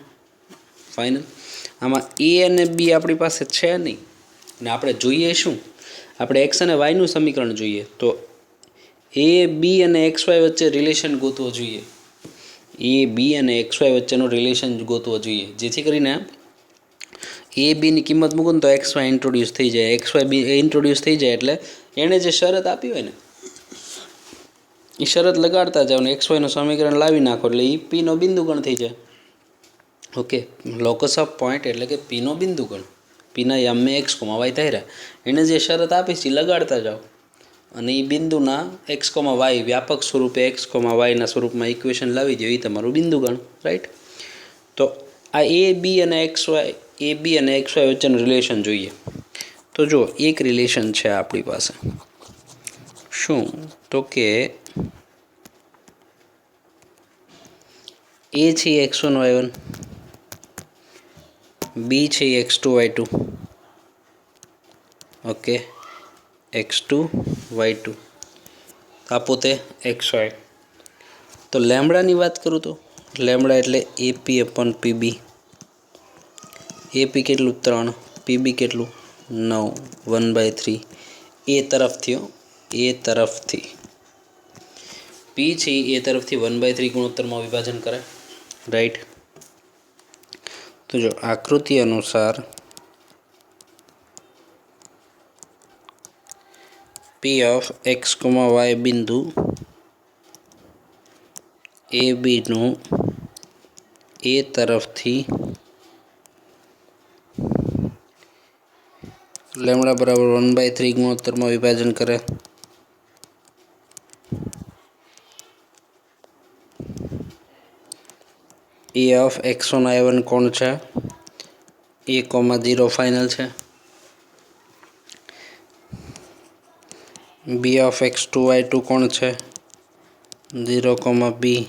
ફાઇનલ. આમાં એ અને બી આપણી પાસે છે નહીં, ને આપણે જોઈએ શું, આપણે એક્સ અને વાયનું સમીકરણ જોઈએ. તો એ બી અને એક્સ વાય વચ્ચે રિલેશન ગોતવો જોઈએ, એ બી અને એક્સ વાય વચ્ચેનું રિલેશન ગોતવો જોઈએ, જેથી કરીને એ બીની કિંમત મૂકો ને તો એક્સ વાય ઇન્ટ્રોડ્યુસ થઈ જાય, એક્સ વાય બી ઇન્ટ્રોડ્યુસ થઈ જાય એટલે એણે જે શરત આપી હોય ને એ શરત લગાડતા જાઓ ને એક્સ વાયનું સમીકરણ લાવી નાખો એટલે એ પીનો બિંદુગણ થઈ જાય. ઓકે, લોકસ ઓફ પોઈન્ટ એટલે કે પીનો બિંદુગણ, પીના યામે એક્સ કોમા વાય ધાર્યા, એણે જે શરત આપી છે એ લગાડતા જાઓ અને એ બિંદુના એક્સ કોમા વાય વ્યાપક સ્વરૂપે એક્સ કોમા વાયના સ્વરૂપમાં ઇક્વેશન લાવી દો, એ તમારું બિંદુગણ, રાઈટ. તો આ એ બી અને એક્સ વાય, એ બી અને એક્સ વાય વચ્ચેનું રિલેશન જોઈએ. તો જો એક રિલેશન છે આપણી પાસે, શું તો કે એ છે x1 y1, બી છે x2 y2, okay, x2 y2, આ પોતે xy. તો લેમડાની વાત કરું તો લેમડા એટલે એપી અપોન પીબી. એપી કેટલું 3, પીબી કેટલું 9, 1/3. એ તરફથી પી છે એ તરફથી 1/3 ગુણોત્તરમાં વિભાજન કરે, રાઈટ. તો જો આકૃતિ અનુસાર P of X comma Y બિંદુ એ બીનું એ તરફથી લેમડા બરાબર 1/3 ગુણોત્તરમાં વિભાજન કરે. એ ઓફ x1 y1 કોણ છે, એ કોમા 0 ફાઇનલ છે. બી ઓફ x2 y2 કોણ છે, 0 કોમા બી.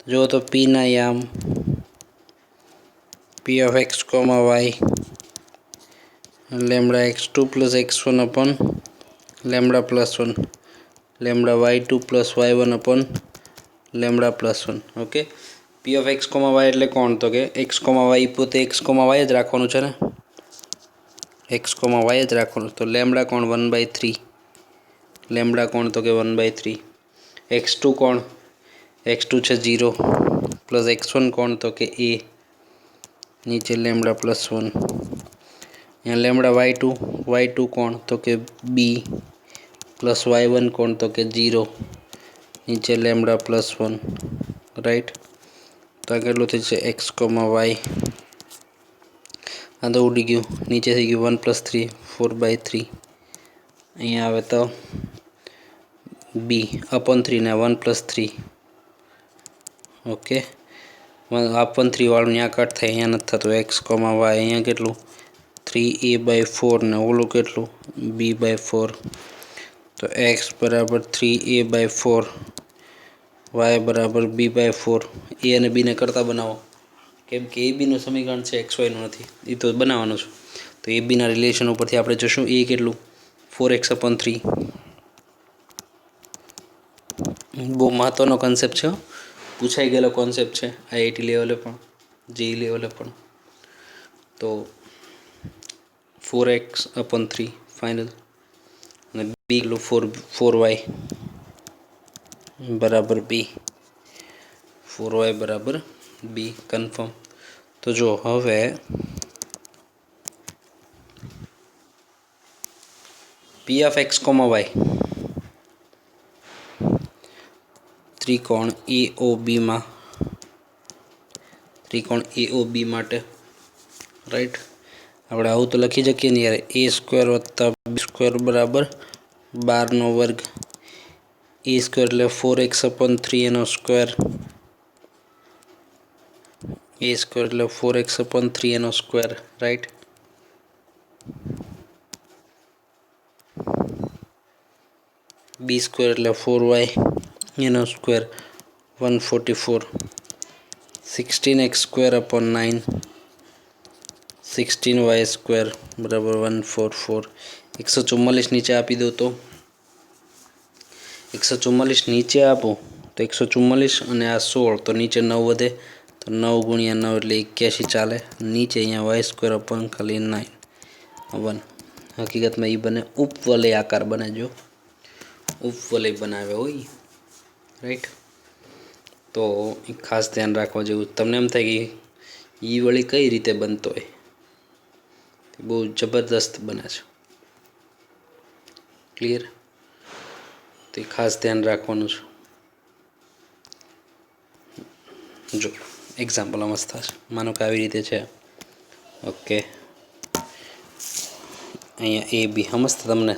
જો તો પીના યામ P of X comma Y lambda x2 plus x1 upon lambda plus 1, lambda y2 plus y1 upon lambda plus 1. Okay, P of X comma Y એટલે કોણ, તો કે એક્સ કોમા વાય પોતે એક્સ કોમા વાય જ રાખવાનું છે ને, એક્સ કોમા વાય જ રાખવાનું. તો લેમડા કોણ 1/3, લેમડા કોણ તો કે 1/3. x2 કોણ, x2 છે 0 પ્લસ x1 કોણ તો કે એ, નીચે લેમડા પ્લસ 1. અહીંયા લેમડા y2 કોણ તો કે બી પ્લસ y1 કોણ તો કે 0, નીચે લેમડા પ્લસ 1, રાઈટ. તો આ કેટલું થઈ છે એક્સ કોમા વાય, આ તો ઉડી ગયું, નીચે થઈ ગયું 1 + 3 4/3. અહીંયા આવે તો બી અપોન 3 ને 1 + 3, ઓકે, અપોન 3 વાળું ત્યાં કટ થાય, અહીંયા નથી થતું. એક્સ કોમા વાય અહીંયા કેટલું 3a/4 ને ઓલું કેટલું b/4. તો એક્સ બરાબર 3a/4, વાય બરાબર b/4. એ અને બીને કરતા બનાવો, કેમ કે એ બીનું સમીકરણ છે એક્સ વાયનું નથી, એ તો બનાવવાનું છે. તો એ બીના રિલેશન ઉપરથી આપણે જોશું એ કેટલું 4x/3. બહુ મહત્ત્વનો કોન્સેપ્ટ છે, પૂછાઈ ગયેલો કોન્સેપ્ટ છે આઈઆઈટી લેવલે પણ, જેઈ લેવલે પણ. તો 4x/3 ફાઇનલ, અને બી કેટલું 4y બરાબર બી, 4y બરાબર બી કન્ફર્મ. તો જો હવે P of X comma Y ત્રિકોણ એઓબીમાં, ત્રિકોણ એઓબી માટે, રાઈટ. આપણે આવું તો લખી શકીએ ને યાર, a² + b² બરાબર 12નો વર્ગ એ સ્ક્વેર એટલે 4x/3 એનો સ્ક્વેર એ સ્ક્વેર એટલે 4x/3 એનો સ્ક્વેર રાઈટ. બી સ્ક્વેર એટલે 4y એનો સ્ક્વેર 144. 16x² 9 16y² બરાબર 144. 144 નીચે આપી દો તો 144 નીચે આપો તો 144 અને આ 16 તો નીચે 9 વધે તો 9 × 9 એટલે 81 ચાલે. નીચે અહીંયા y² ખાલી 9 1. હકીકતમાં એ બને ઉપવલય આકાર બને. જો ઉપવલય બનાવે હોય રાઈટ. તો એ ખાસ ધ્યાન રાખવા જેવું. તમને એમ થાય કે એ વળી કઈ રીતે બનતો હોય, બહુ જબરદસ્ત બને છે. ક્લિયર? તો ખાસ ધ્યાન રાખવાનું છે. જો એક્ઝામ્પલ મસ્ત થશે. માનો કે આવી રીતે છે. ઓકે, અહીંયા એ બી સમજતા તમને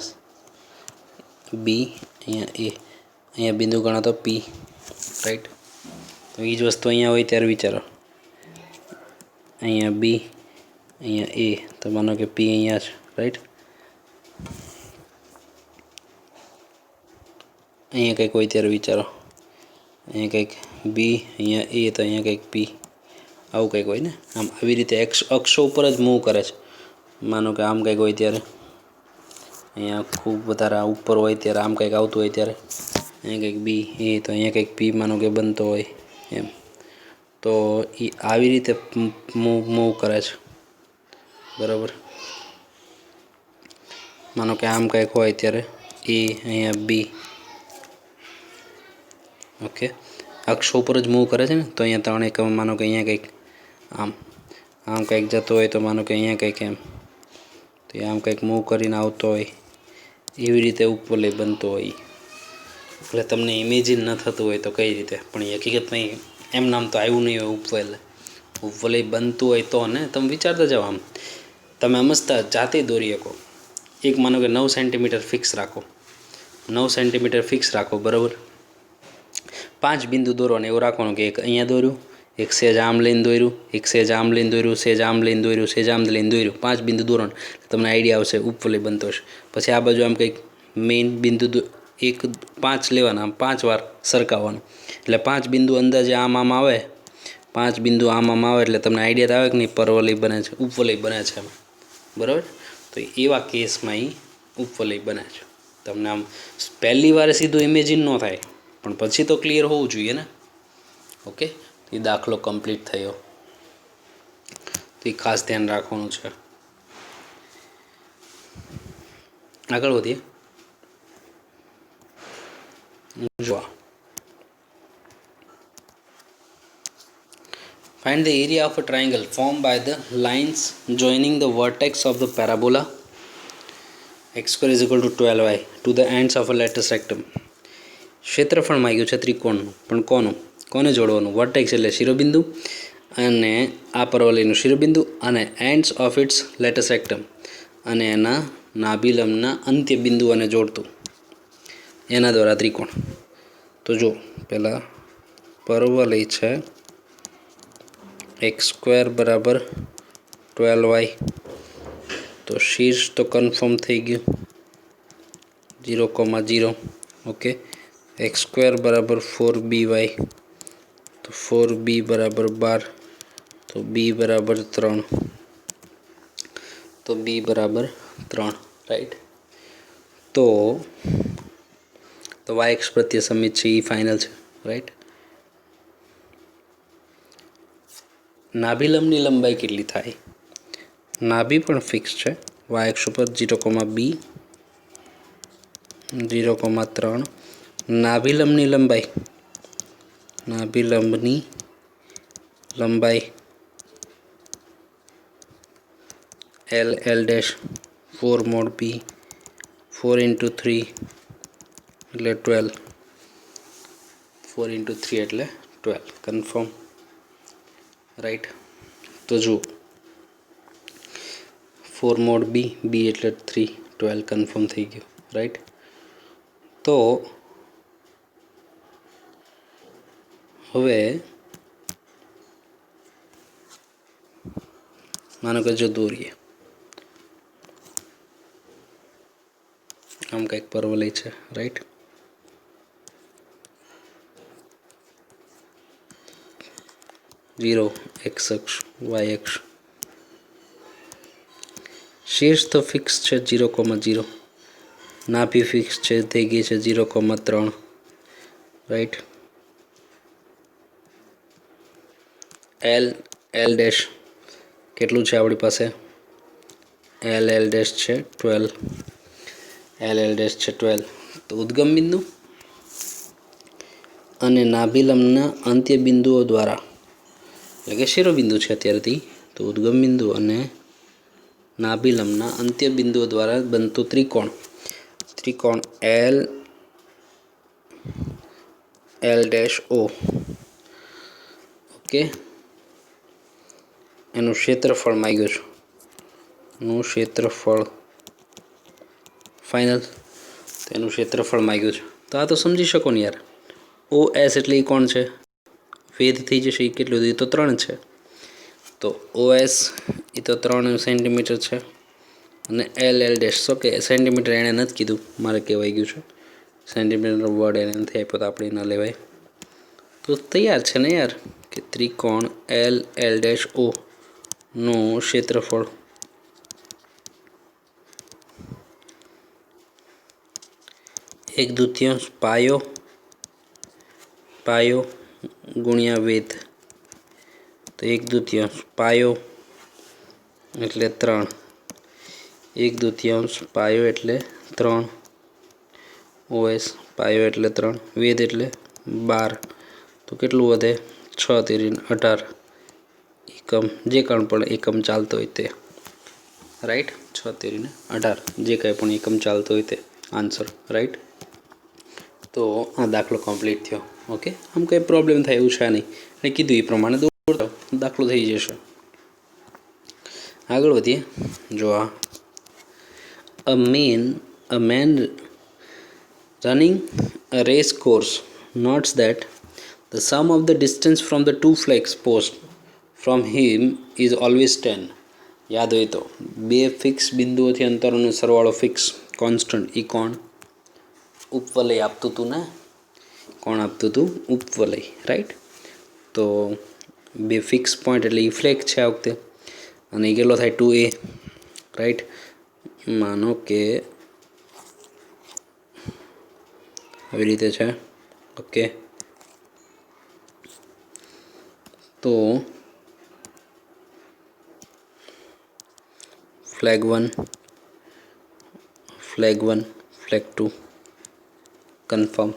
બી, અહીંયા એ, અહીંયા બિંદુ ગણો તો પી રાઈટ. તો એ જ વસ્તુ અહીંયા હોય ત્યારે વિચારો, અહીંયા બી અહીંયા એ, તો માનો કે પી અહીંયા છે રાઈટ. અહીંયા કંઈક હોય ત્યારે વિચારો, અહીંયા કંઈક બી અહીંયા એ, તો અહીંયા કંઈક પી, આવું કંઈક હોય ને. આમ આવી રીતે અક્ષો ઉપર જ મૂવ કરે છે. માનો કે આમ કંઈક હોય ત્યારે, અહીંયા ખૂબ વધારે ઉપર હોય ત્યારે આમ કંઈક આવતું હોય ત્યારે, અહીંયા કંઈક બી એ, તો અહીંયા કંઈક પી માનો કે બનતો હોય એમ. તો એ આવી રીતે મૂવ કરે છે બરાબર. માનો કે આમ કંઈક હોય ત્યારે એ, અહીંયા બી. ઓકે, અક્ષો ઉપર જ મૂવ કરે છે ને. તો અહીંયા 3 એકમ માનો કે અહીંયા કંઈક આમ આમ કંઈક જતો હોય, તો માનો કે અહીંયા કંઈક એમ, તો આમ કંઈક મૂવ કરીને આવતો હોય. એવી રીતે ઉપવલય બનતો હોય. એટલે તમને ઇમેજિન ન થતું હોય તો કઈ રીતે, પણ એ હકીકતમાં એમ નામ તો આવ્યું નહીં હોય ઉપવલય. ઉપવલય બનતું હોય તો ને તમે વિચારતા જાઓ. આમ તમે સમજતા જાતે દોરી શકો. એક માનો કે 9 સેન્ટીમીટર ફિક્સ રાખો, 9 સેન્ટીમીટર ફિક્સ રાખો બરાબર. 5 બિંદુ દોરવાનું એવું રાખવાનું કે એક અહીંયા દોર્યું, એક સેજ આમ લઈને દોર્યું, એક સેજ આમ લઈને દોર્યું, સેજ આમ લઈને દોર્યું, સેજ આમ લઈને દોર્યું. 5 બિંદુ દોરવાનું તમને આઈડિયા આવશે ઉપવલય બનતો હશે. પછી આ બાજુ આમ કંઈક મેઇન બિંદુ એક 5 લેવાના, આમ 5 વાર સરકાવવાનું. એટલે 5 બિંદુ અંદાજે આમ આમ આવે, 5 બિંદુ આમ આમ આવે એટલે તમને આઈડિયા આવે કે નહીં પરવલય બને છે, ઉપવલય બને છે એમ બરાબર. તો એવા કેસમાં એ ઉપવલય બને છે. તમને આમ પહેલી વાર સીધું ઇમેજિન ન થાય, પણ પછી તો ક્લિયર હોવું જોઈએ ને. ઓકે, એ દાખલો કમ્પ્લીટ થયો. તો એ ખાસ ધ્યાન રાખવાનું છે. આગળ વધીએ. જો find the area of a triangle formed by the lines joining the vertex of the parabola x² is equal to 12y to the ends of a lateral rectum. ક્ષેત્રફળ માંગ્યું છે ત્રિકોણનું, પણ કોને જોડવાનું? વર્ટેક્સ એટલે શિરોબિંદુ અને આ પરવલયનું શિરોબિંદુ અને એન્ડ્સ ઓફ ઇટ્સ લેટસ રેક્ટમ અને એના નાભિલંબના અંત્ય બિંદુઓને જોડતું, એના દ્વારા ત્રિકોણ. તો જો પહેલાં પરવલય છે x² બરાબર 12y, તો શીર્ષ તો કન્ફર્મ થઈ ગયું 0,0. ઓકે, x² બરાબર 4by, તો 4b બરાબર 12, તો b બરાબર 3, તો b બરાબર 3 રાઈટ. તો y અક્ષ પ્રત્યે સમિત છે એ ફાઇનલ છે રાઈટ. નાભિલંબની લંબાઈ કેટલી થાય? નાભી પણ ફિક્સ છે. y અક્ષ ઉપર 0,b 0,3. નાભિલંબની લંબાઈ L ડેશ 4 mod b 4 × 3 એટલે 12, 4 × 3 એટલે 12 કન્ફર્મ રાઈટ. તો જુઓ 4 mod b એટલે 3, 12 કન્ફર્મ થઈ ગયું રાઈટ. તો હવે માનો કે જો દોરીએ આમ કંઈક પરવલય છે, રાઈટ. ઝીરો એક્સ અક્ષ, વાય અક્ષ. શીર્ષ તો ફિક્સ છે 0,0, નાભી ફિક્સ છે, થઈ ગઈ છે 0,3, રાઈટ. એલ ડેશ કેટલું છે આપણી પાસે? એલ ડેશ છે 12, એલ ડેશ છે 12. તો ઉદ્ગમ બિંદુ અને નાભિલંબના અંત્ય બિંદુઓ દ્વારા, એટલે કે શિરોબિંદુ છે અત્યારથી, તો ઉદ્ગમ બિંદુ અને નાભિલંબના અંત્ય બિંદુઓ દ્વારા બનતું ત્રિકોણ એલ ડેશ ઓ, ઓકે. એનું ક્ષેત્રફળ માંગ્યું છે, એનું ક્ષેત્રફળ ફાઇનલ. તો એનું ક્ષેત્રફળ માંગ્યું છે. તો આ તો સમજી શકો ને યાર. ઓ એસ એટલે એ કોણ છે? વેધ થઈ જશે. એ કેટલું? એ તો 3 છે. તો ઓ એસ એ તો 3 સેન્ટીમીટર છે. અને એલ ડેશ સો કે સેન્ટીમીટર એણે નથી કીધું, મારે કહેવાય ગયું છે. સેન્ટીમીટર વર્ડ એને નથી આપ્યો તો આપણે ના લેવાય. તો તૈયાર છે ને યાર કે ત્રિકોણ એલ ડેશ ઓ નું ક્ષેત્રફળ એક દૂતીયાંશ પાયો ગુણ્યા વેધ. તો એક દૂતીયાંશ પાયો એટલે 3, એક દૂતીયાંશ પાયો એટલે 3, ઓએસ પાયો એટલે 3, વેધ એટલે 12. તો કેટલું વધે? 6 તેરી 18 એકમ, જે કાંઈ પણ એકમ ચાલતો હોય તે, રાઈટ. 6 તેરી 18 જે કાંઈ પણ એકમ ચાલતો હોય તે આન્સર, રાઈટ. તો આ દાખલો કમ્પ્લીટ થયો. ઓકે, આમ કંઈ પ્રોબ્લેમ થાય એવું છે નહીં. એટલે કીધું એ પ્રમાણે દોડો, દાખલો થઈ જશે. આગળ વધીએ. જો a man running a race course notes that the sum of the distance from the two flags posts from him is always 10. યાદ હોય તો 2 ફિક્સ બિંદુઓથી અંતરનો સરવાળો ફિક્સ કોન્સ્ટન્ટ. એ કોણ? ઉપવલય આપતું હતું ને? કોણ આપતું હતું? ઉપવલય, રાઈટ. તો 2 ફિક્સ પોઈન્ટ એટલે એ ફ્લેગ છે આ વખતે. અને એ કેટલો થાય? 2a, right. માનો કે આવી રીતે છે, ઓકે. તો flag 1, flag 2 confirm.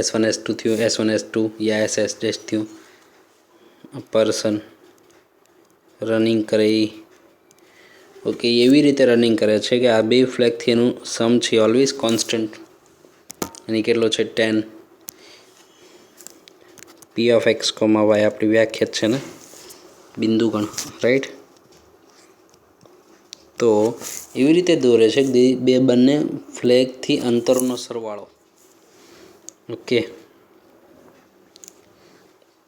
S1 S2 થયું, S1 S2 યા SS ડેશ થયું. પર્સન રનિંગ કરે, ઓકે. એવી રીતે રનિંગ કરે છે કે આ 2 ફ્લેગથી એનું સમ છે ઓલવેઝ કોન્સ્ટન્ટ. અને કેટલો છે? 10. P of X comma Y આપણી વ્યાખ્યાત છે ને, બિંદુગણ, રાઈટ. તો એવી રીતે દોરે છે બે બંને ફ્લેગથી અંતરનો સરવાળો, ઓકે.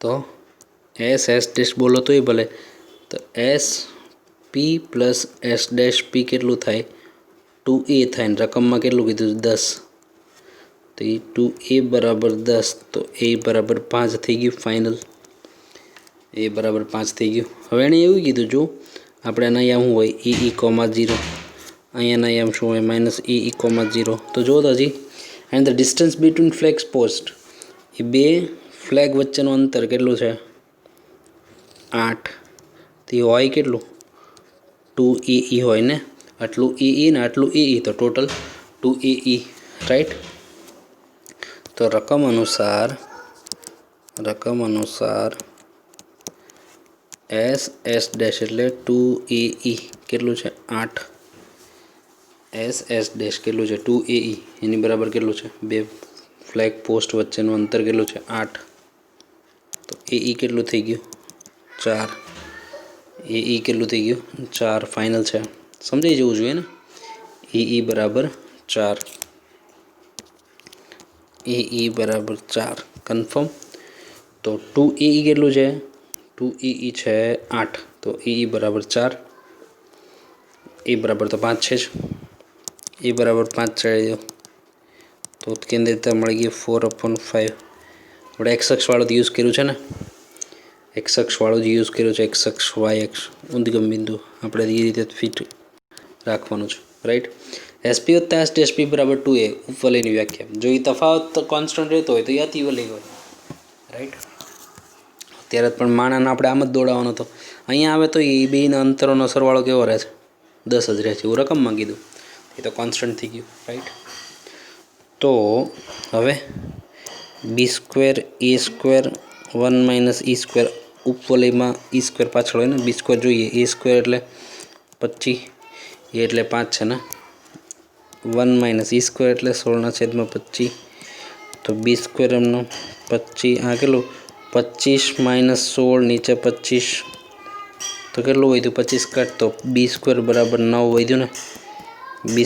તો એસ ડેશ બોલો તોય ભલે. તો S P plus S dash P કેટલું થાય? 2a થાય. ને રકમમાં કેટલું કીધું? 10. તો એ 2a બરાબર 10. તો એ બરાબર 5 થઈ ગયું ફાઇનલ. એ બરાબર 5 થઈ ગયું. હવે એણે એવું કીધું, જો આપણે અહીંયા શું હોય? E,0, અહીંયા એમ શું હોય? -E,0. તો જો તો હજી and the distance between flags post, A 2 flag વચ્ચેનું અંતર કેટલું છે? 8. તો એ હોય કેટલું? 2ae હોય ને. આટલું ae ને આટલું ae, તો ટોટલ 2ae, રાઈટ. તો રકમ અનુસાર એસ ડેશ એટલે 2ae કેટલું છે? 8. એસ ડેશ કેટલું છે? 2ae. એની બરાબર કેટલું છે? 2 ફ્લેગ પોસ્ટ વચ્ચેનું અંતર કેટલું છે? 8. તો ae કેટલું થઈ ગયું? 4. ae કેટલું થઈ ગયું? 4 ફાઇનલ છે. સમજાઈ જવું જોઈએ ને. ae બરાબર 4. એ બરાબર 4 કન્ફર્મ. તો 2 કેટલું છે? 2 છે 8. તો બરાબર 4. બરાબર તો 5 છે જ. બરાબર 5 ચડાવી દો. તો કેન્દ્રિયતા મળી ગઈ 4/5. આપણે એક્સ અક્ષવાળું યુઝ કર્યું છે ને, એક્સ અક્ષવાળું જ યુઝ કર્યું છે. એક્સ અક્ષ વાય અક્ષ ઉદ્ગમ બિંદુ આપણે એ રીતે ફિટ રાખવાનું છે, રાઈટ. એસપી વત્તા એસ એસપી બરાબર 2a ઉપવલયની વ્યાખ્યા. જો એ તફાવત કોન્સ્ટન્ટ રહેતો હોય તો એ અતિવલય હોય, રાઈટ. ત્યારે પણ માણાને આપણે આમ જ દોડાવવાનો હતો. અહીંયા આવે તો એ બેના અંતરોનો સરવાળો કેવો રહે છે? 10 જ રહે છે. એવું રકમમાં કીધું, એ તો કોન્સ્ટન્ટ થઈ ગયું, રાઈટ. તો હવે b² a² 1 - e² ઉપવલયમાં e² પાછળ હોય ને, b² જોઈએ. a² એટલે 25, એ એટલે 5 છે ને. 1 - e² એટલે 16/25. તો b² એમનો 25. આ કેટલું? 25 - 16 નીચે 25. તો કેટલું વધ્યું? 25 કાઢ તો b² બરાબર 9 વધ્યું ને. b²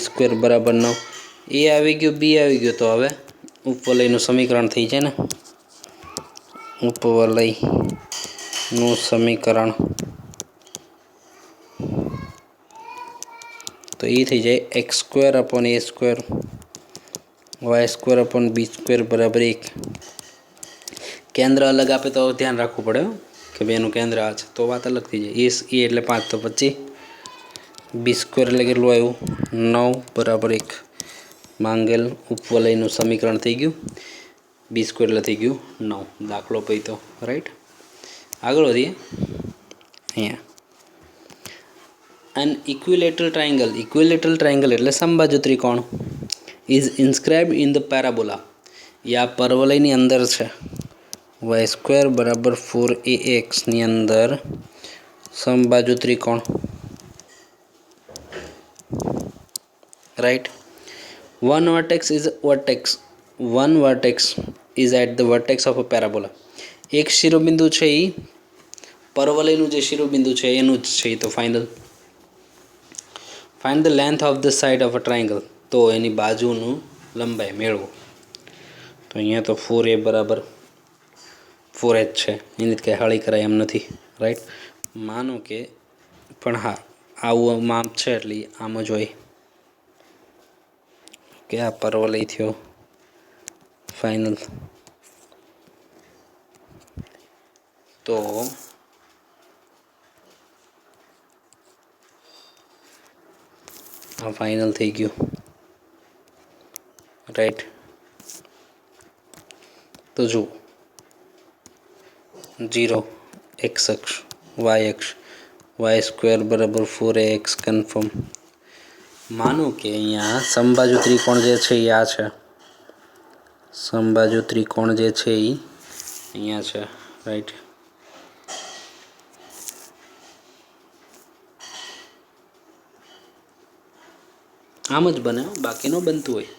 બરાબર 9. એ આવી ગયું, બી આવી ગયું. તો હવે ઉપવલયનું સમીકરણ થઈ જાય ને. ઉપવલયનું સમીકરણ તો એ થઈ જાય x² / a² y² / b² બરાબર 1. કેન્દ્ર અલગ આપે તો ધ્યાન રાખવું પડે કે ભાઈ એનું કેન્દ્ર આ છે, તો વાત અલગ થઈ જાય. એ એટલે 5 તો 25. b² એટલે કેટલું આવ્યું? 9 બરાબર 1. માંગેલ ઉપવલયનું સમીકરણ થઈ ગયું. b² એટલે થઈ ગયું 9. દાખલો પૈતો, રાઈટ. આગળ વધીએ. અહીંયા an equilateral triangle એટલે સમબાજુ ત્રિકોણ is inscribed in the parabola. એ આ પરવલયની અંદર છે. y² બરાબર 4ax ની અંદર સમબાજુ ત્રિકોણ, right. one vertex is at the vertex of a parabola. એક શિરોબિંદુ છે એ પરવલયનું જે શિરોબિંદુ છે એનું જ છે. તો find the length of the side of a triangle. તો એની બાજુનું લંબાઈ મેળવો. તો અહીંયા તો 4a બરાબર 4h છે. એની કંઈ હળી કરાય એમ નથી, રાઈટ. માનો કે પણ હા, આવું માપ છે એટલે આમ જ હોય કે આ પરવલય થયો ફાઇનલ. તો આ ફાઇનલ થઈ ગયું, રાઈટ. તો જુઓ 0 એક્સ અક્ષ વાય અક્ષ y² બરાબર 4ax કન્ફર્મ. માનો કે અહીંયા સમબાજુ ત્રિકોણ જે છે એ આ છે. સમબાજુ ત્રિકોણ જે છે એ અહીંયા છે, રાઈટ. આમ જ બને, બાકી ન બનતું હોય.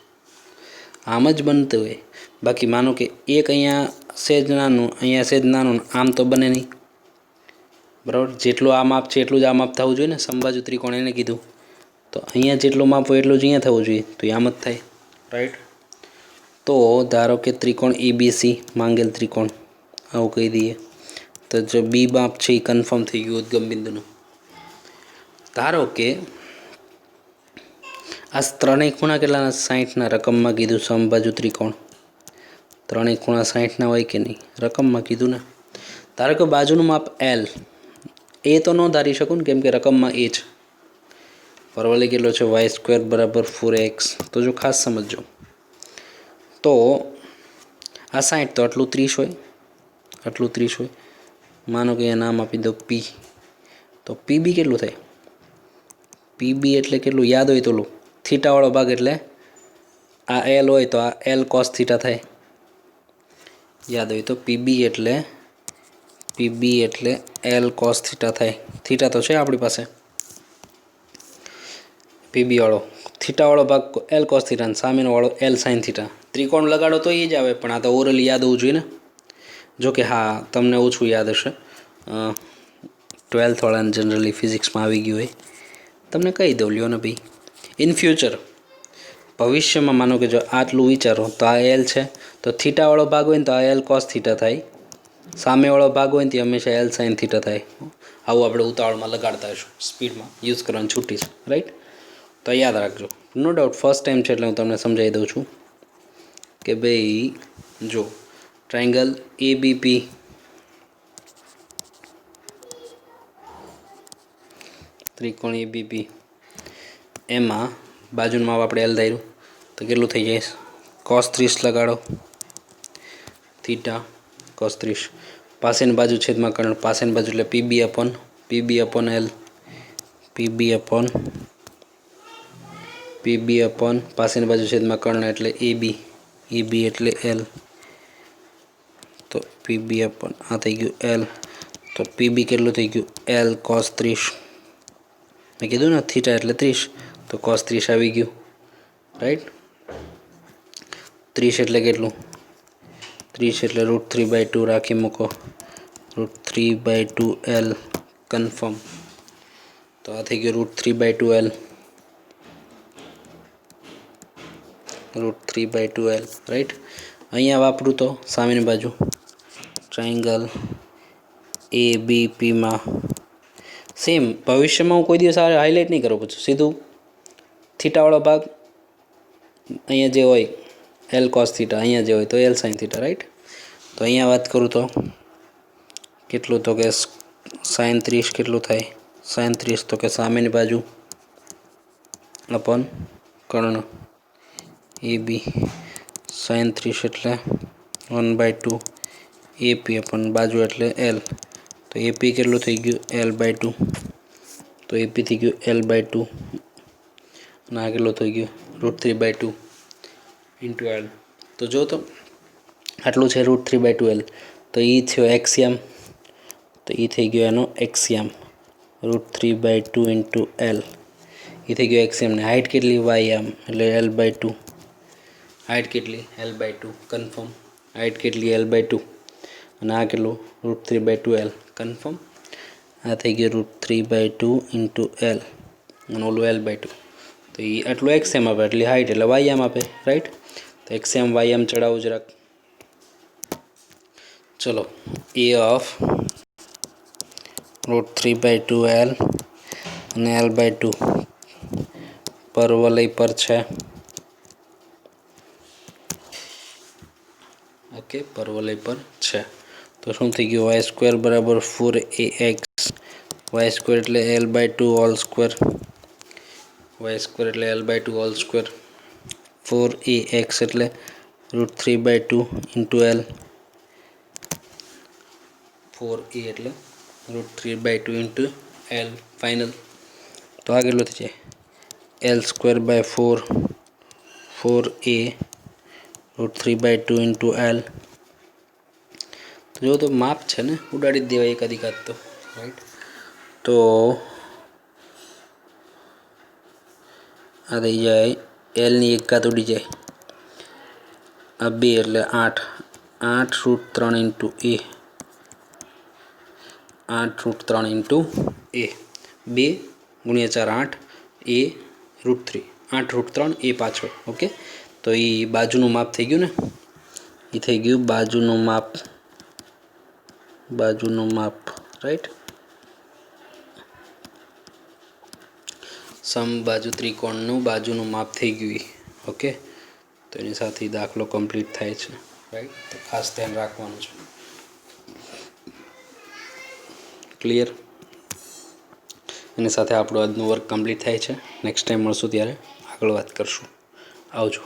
આમ જ બનતું હોય. બાકી માનો કે એક અહીંયા સેજ નાનું, અહીંયા સેજ નાનું, આમ તો બને નહીં, બરાબર. જેટલું આ માપ છે એટલું જ આ માપ થવું જોઈએ ને. સમબાજુ ત્રિકોણ એને કીધું. તો અહીંયા જેટલું માપ હોય એટલું જ અહીંયા થવું જોઈએ. તો આમ જ થાય, રાઈટ. તો ધારો કે ત્રિકોણ ABC માંગેલ ત્રિકોણ આવું કહી દઈએ. તો જો બી માપ છે એ કન્ફર્મ થઈ ગયું ઉદ્ગમ બિંદુનું. ધારો કે આ ત્રણેય ખૂણા કેટલાના? 60ના રકમમાં કીધું. સમબાજુ ત્રિકોણ ત્રણેય ખૂણા 60ના હોય કે નહીં? રકમમાં કીધું ને. ધારો કે બાજુનું માપ L. એ તો ન ધારી શકું ને, કેમ કે રકમમાં એ છે. પરવલય કેટલો છે? y² બરાબર 4ax. તો જો ખાસ સમજજો, તો આ 60 તો આટલું 30 હોય, આટલું 30 હોય. માનો કે એ નામ આપી દો P. તો PB કેટલું થાય? PB એટલે કેટલું? યાદ હોય તો લો, થીટાવાળો ભાગ એટલે આ L હોય તો આ L cos થીટા થાય. યાદ હોય તો PB એટલે L cos થીટા થાય. થીટા તો છે આપણી પાસે. PB વાળો થીટાવાળો ભાગ L cos થીટા અને સામેનો વાળો L sin થીટા. ત્રિકોણ લગાડો તો એ જ આવે, પણ આ તો ઓરલી યાદ હોવું જોઈએ ને. જો કે હા, તમને ઓછું યાદ હશે. 12th વાળાને જનરલી ફિઝિક્સમાં આવી ગયું હોય. તમને કહી દઉં લ્યો ને ભાઈ. ઇન ફ્યુચર ભવિષ્યમાં માનો કે જો આટલું વિચારો તો આ એલ છે, તો થીટાવાળો ભાગ હોય ને તો આ એલ કોસ થીટા થાય, સામેવાળો ભાગ હોય ને તે હંમેશા એલ સાઇન થીટા થાય. આવું આપણે ઉતાવળમાં લગાડતા હશું, સ્પીડમાં યુઝ કરવાની છૂટી છે, રાઈટ. તો યાદ રાખજો. નો ડાઉટ ફર્સ્ટ ટાઈમ છે એટલે હું તમને સમજાવી દઉં છું કે ભાઈ જો ટ્રાયંગલ ABP ત્રિકોણ ABP એમાં બાજુનું માપ આપણે એલ ધાર્યું તો કેટલું થઈ જાય? cos 30 લગાડો, થીટા cos 30. પાસેની બાજુ છેદમાં કર્ણ, પાસેની બાજુ એટલે PB upon L, PB upon પાસેની બાજુ છેદમાં કર્ણ એટલે AB એટલે L, તો PB અપોન આ થઈ ગયું L. તો PB કેટલું થઈ ગયું? L cos 30. મેં કીધું ને થીટા એટલે 30, તો cos 30 આવી ગયું, રાઈટ. 30 એટલે કેટલું? 30 એટલે √3/2 રાખી મૂકો, √3/2 L કન્ફર્મ. તો આ થઈ ગયું √3/2 L, √3/2 L, રાઈટ. અહીંયા વાપરું તો સામેની બાજુ ટ્રાયંગલ ABPમાં સેમ. ભવિષ્યમાં હું કોઈ દિવસ આ હાઇલાઇટ નહીં કરું, પછી સીધું થીટાવાળો ભાગ અહીંયા જે હોય એલ કોસ થીટા, અહીંયા જે હોય તો એલ સાઇન થીટા, રાઈટ. તો અહીંયા વાત કરું તો કેટલું? તો કે સાઇન 30 કેટલું થાય? સાઇન 30 તો કે સામેની બાજુ અપોન કર્ણ AB, સાઇન 30 એટલે 1/2 AP અપોન બાજુ એટલે L, તો AP કેટલું થઈ ગયું? L/2, તો AP થઈ ગયું L/2 અને આ કેટલું થઈ ગયું? √3/2 ઇન્ટુ L. તો જો તો આટલું છે √3/2 L, તો એ થયો એક્સિયમ, તો એ થઈ ગયો એનો એક્સિયમ √3/2 ઇન્ટુ L, એ થઈ ગયો એક્સિયમ. ને હાઇટ કેટલી? YM એટલે L/2. હાઇટ કેટલી? L/2 confirm. હાઇટ કેટલી? L/2 અને આ કેટલું? √3/2 L કન્ફર્મ. આ થઈ ગયું √3/2 ઇન્ટુ L અને ઓલું L/2. તો એ આટલું એક્સએમ આપે, એટલી હાઇટ એટલે YM આપે, રાઈટ. તો એક્સએમ YM ચડાવું જરાક. ચલો, A ઓફ √3/2 L અને L/2 પર વલય પર છે, ઓકે, પર વલય પર છે. તો શું થઈ ગયું? y² બરાબર 4AX, y² એટલે L/2 હોલ સ્ક્વેર, y² એટલે L/2 હોલ સ્ક્વેર, 4AX એટલે √3/2 ઇન્ટુ L, 4A એટલે √3/2 ઇન્ટુ L ફાઇનલ. તો આ કેટલું થઈ જાય? L²/4, 4A √3/2 into L. તો જો તો માપ છે ને, ઉડાડી જ દેવાય એક અધિકાત તો, રાઈટ. તો આ થઈ જાય એલની એક ઘાત ઉડી જાય, આ 2 એટલે 8, 8√3 into A, 8√3 into A, 2 × 4 8, A √3, 8√3 A પાછળ, ઓકે. તો એ બાજુનું માપ થઈ ગયું ને, એ થઈ ગયું બાજુનું માપ, રાઈટ. સમબાજુ ત્રિકોણનું બાજુનું માપ થઈ ગયું, ઓકે. તો એની સાથે દાખલો કમ્પ્લીટ થાય છે, રાઈટ. તો ખાસ ધ્યાન રાખવાનું છે, ક્લિયર. એની સાથે આપણું આજનું વર્ક કમ્પ્લીટ થાય છે. નેક્સ્ટ ટાઈમ મળશું ત્યારે આગળ વાત કરશું. આવજો.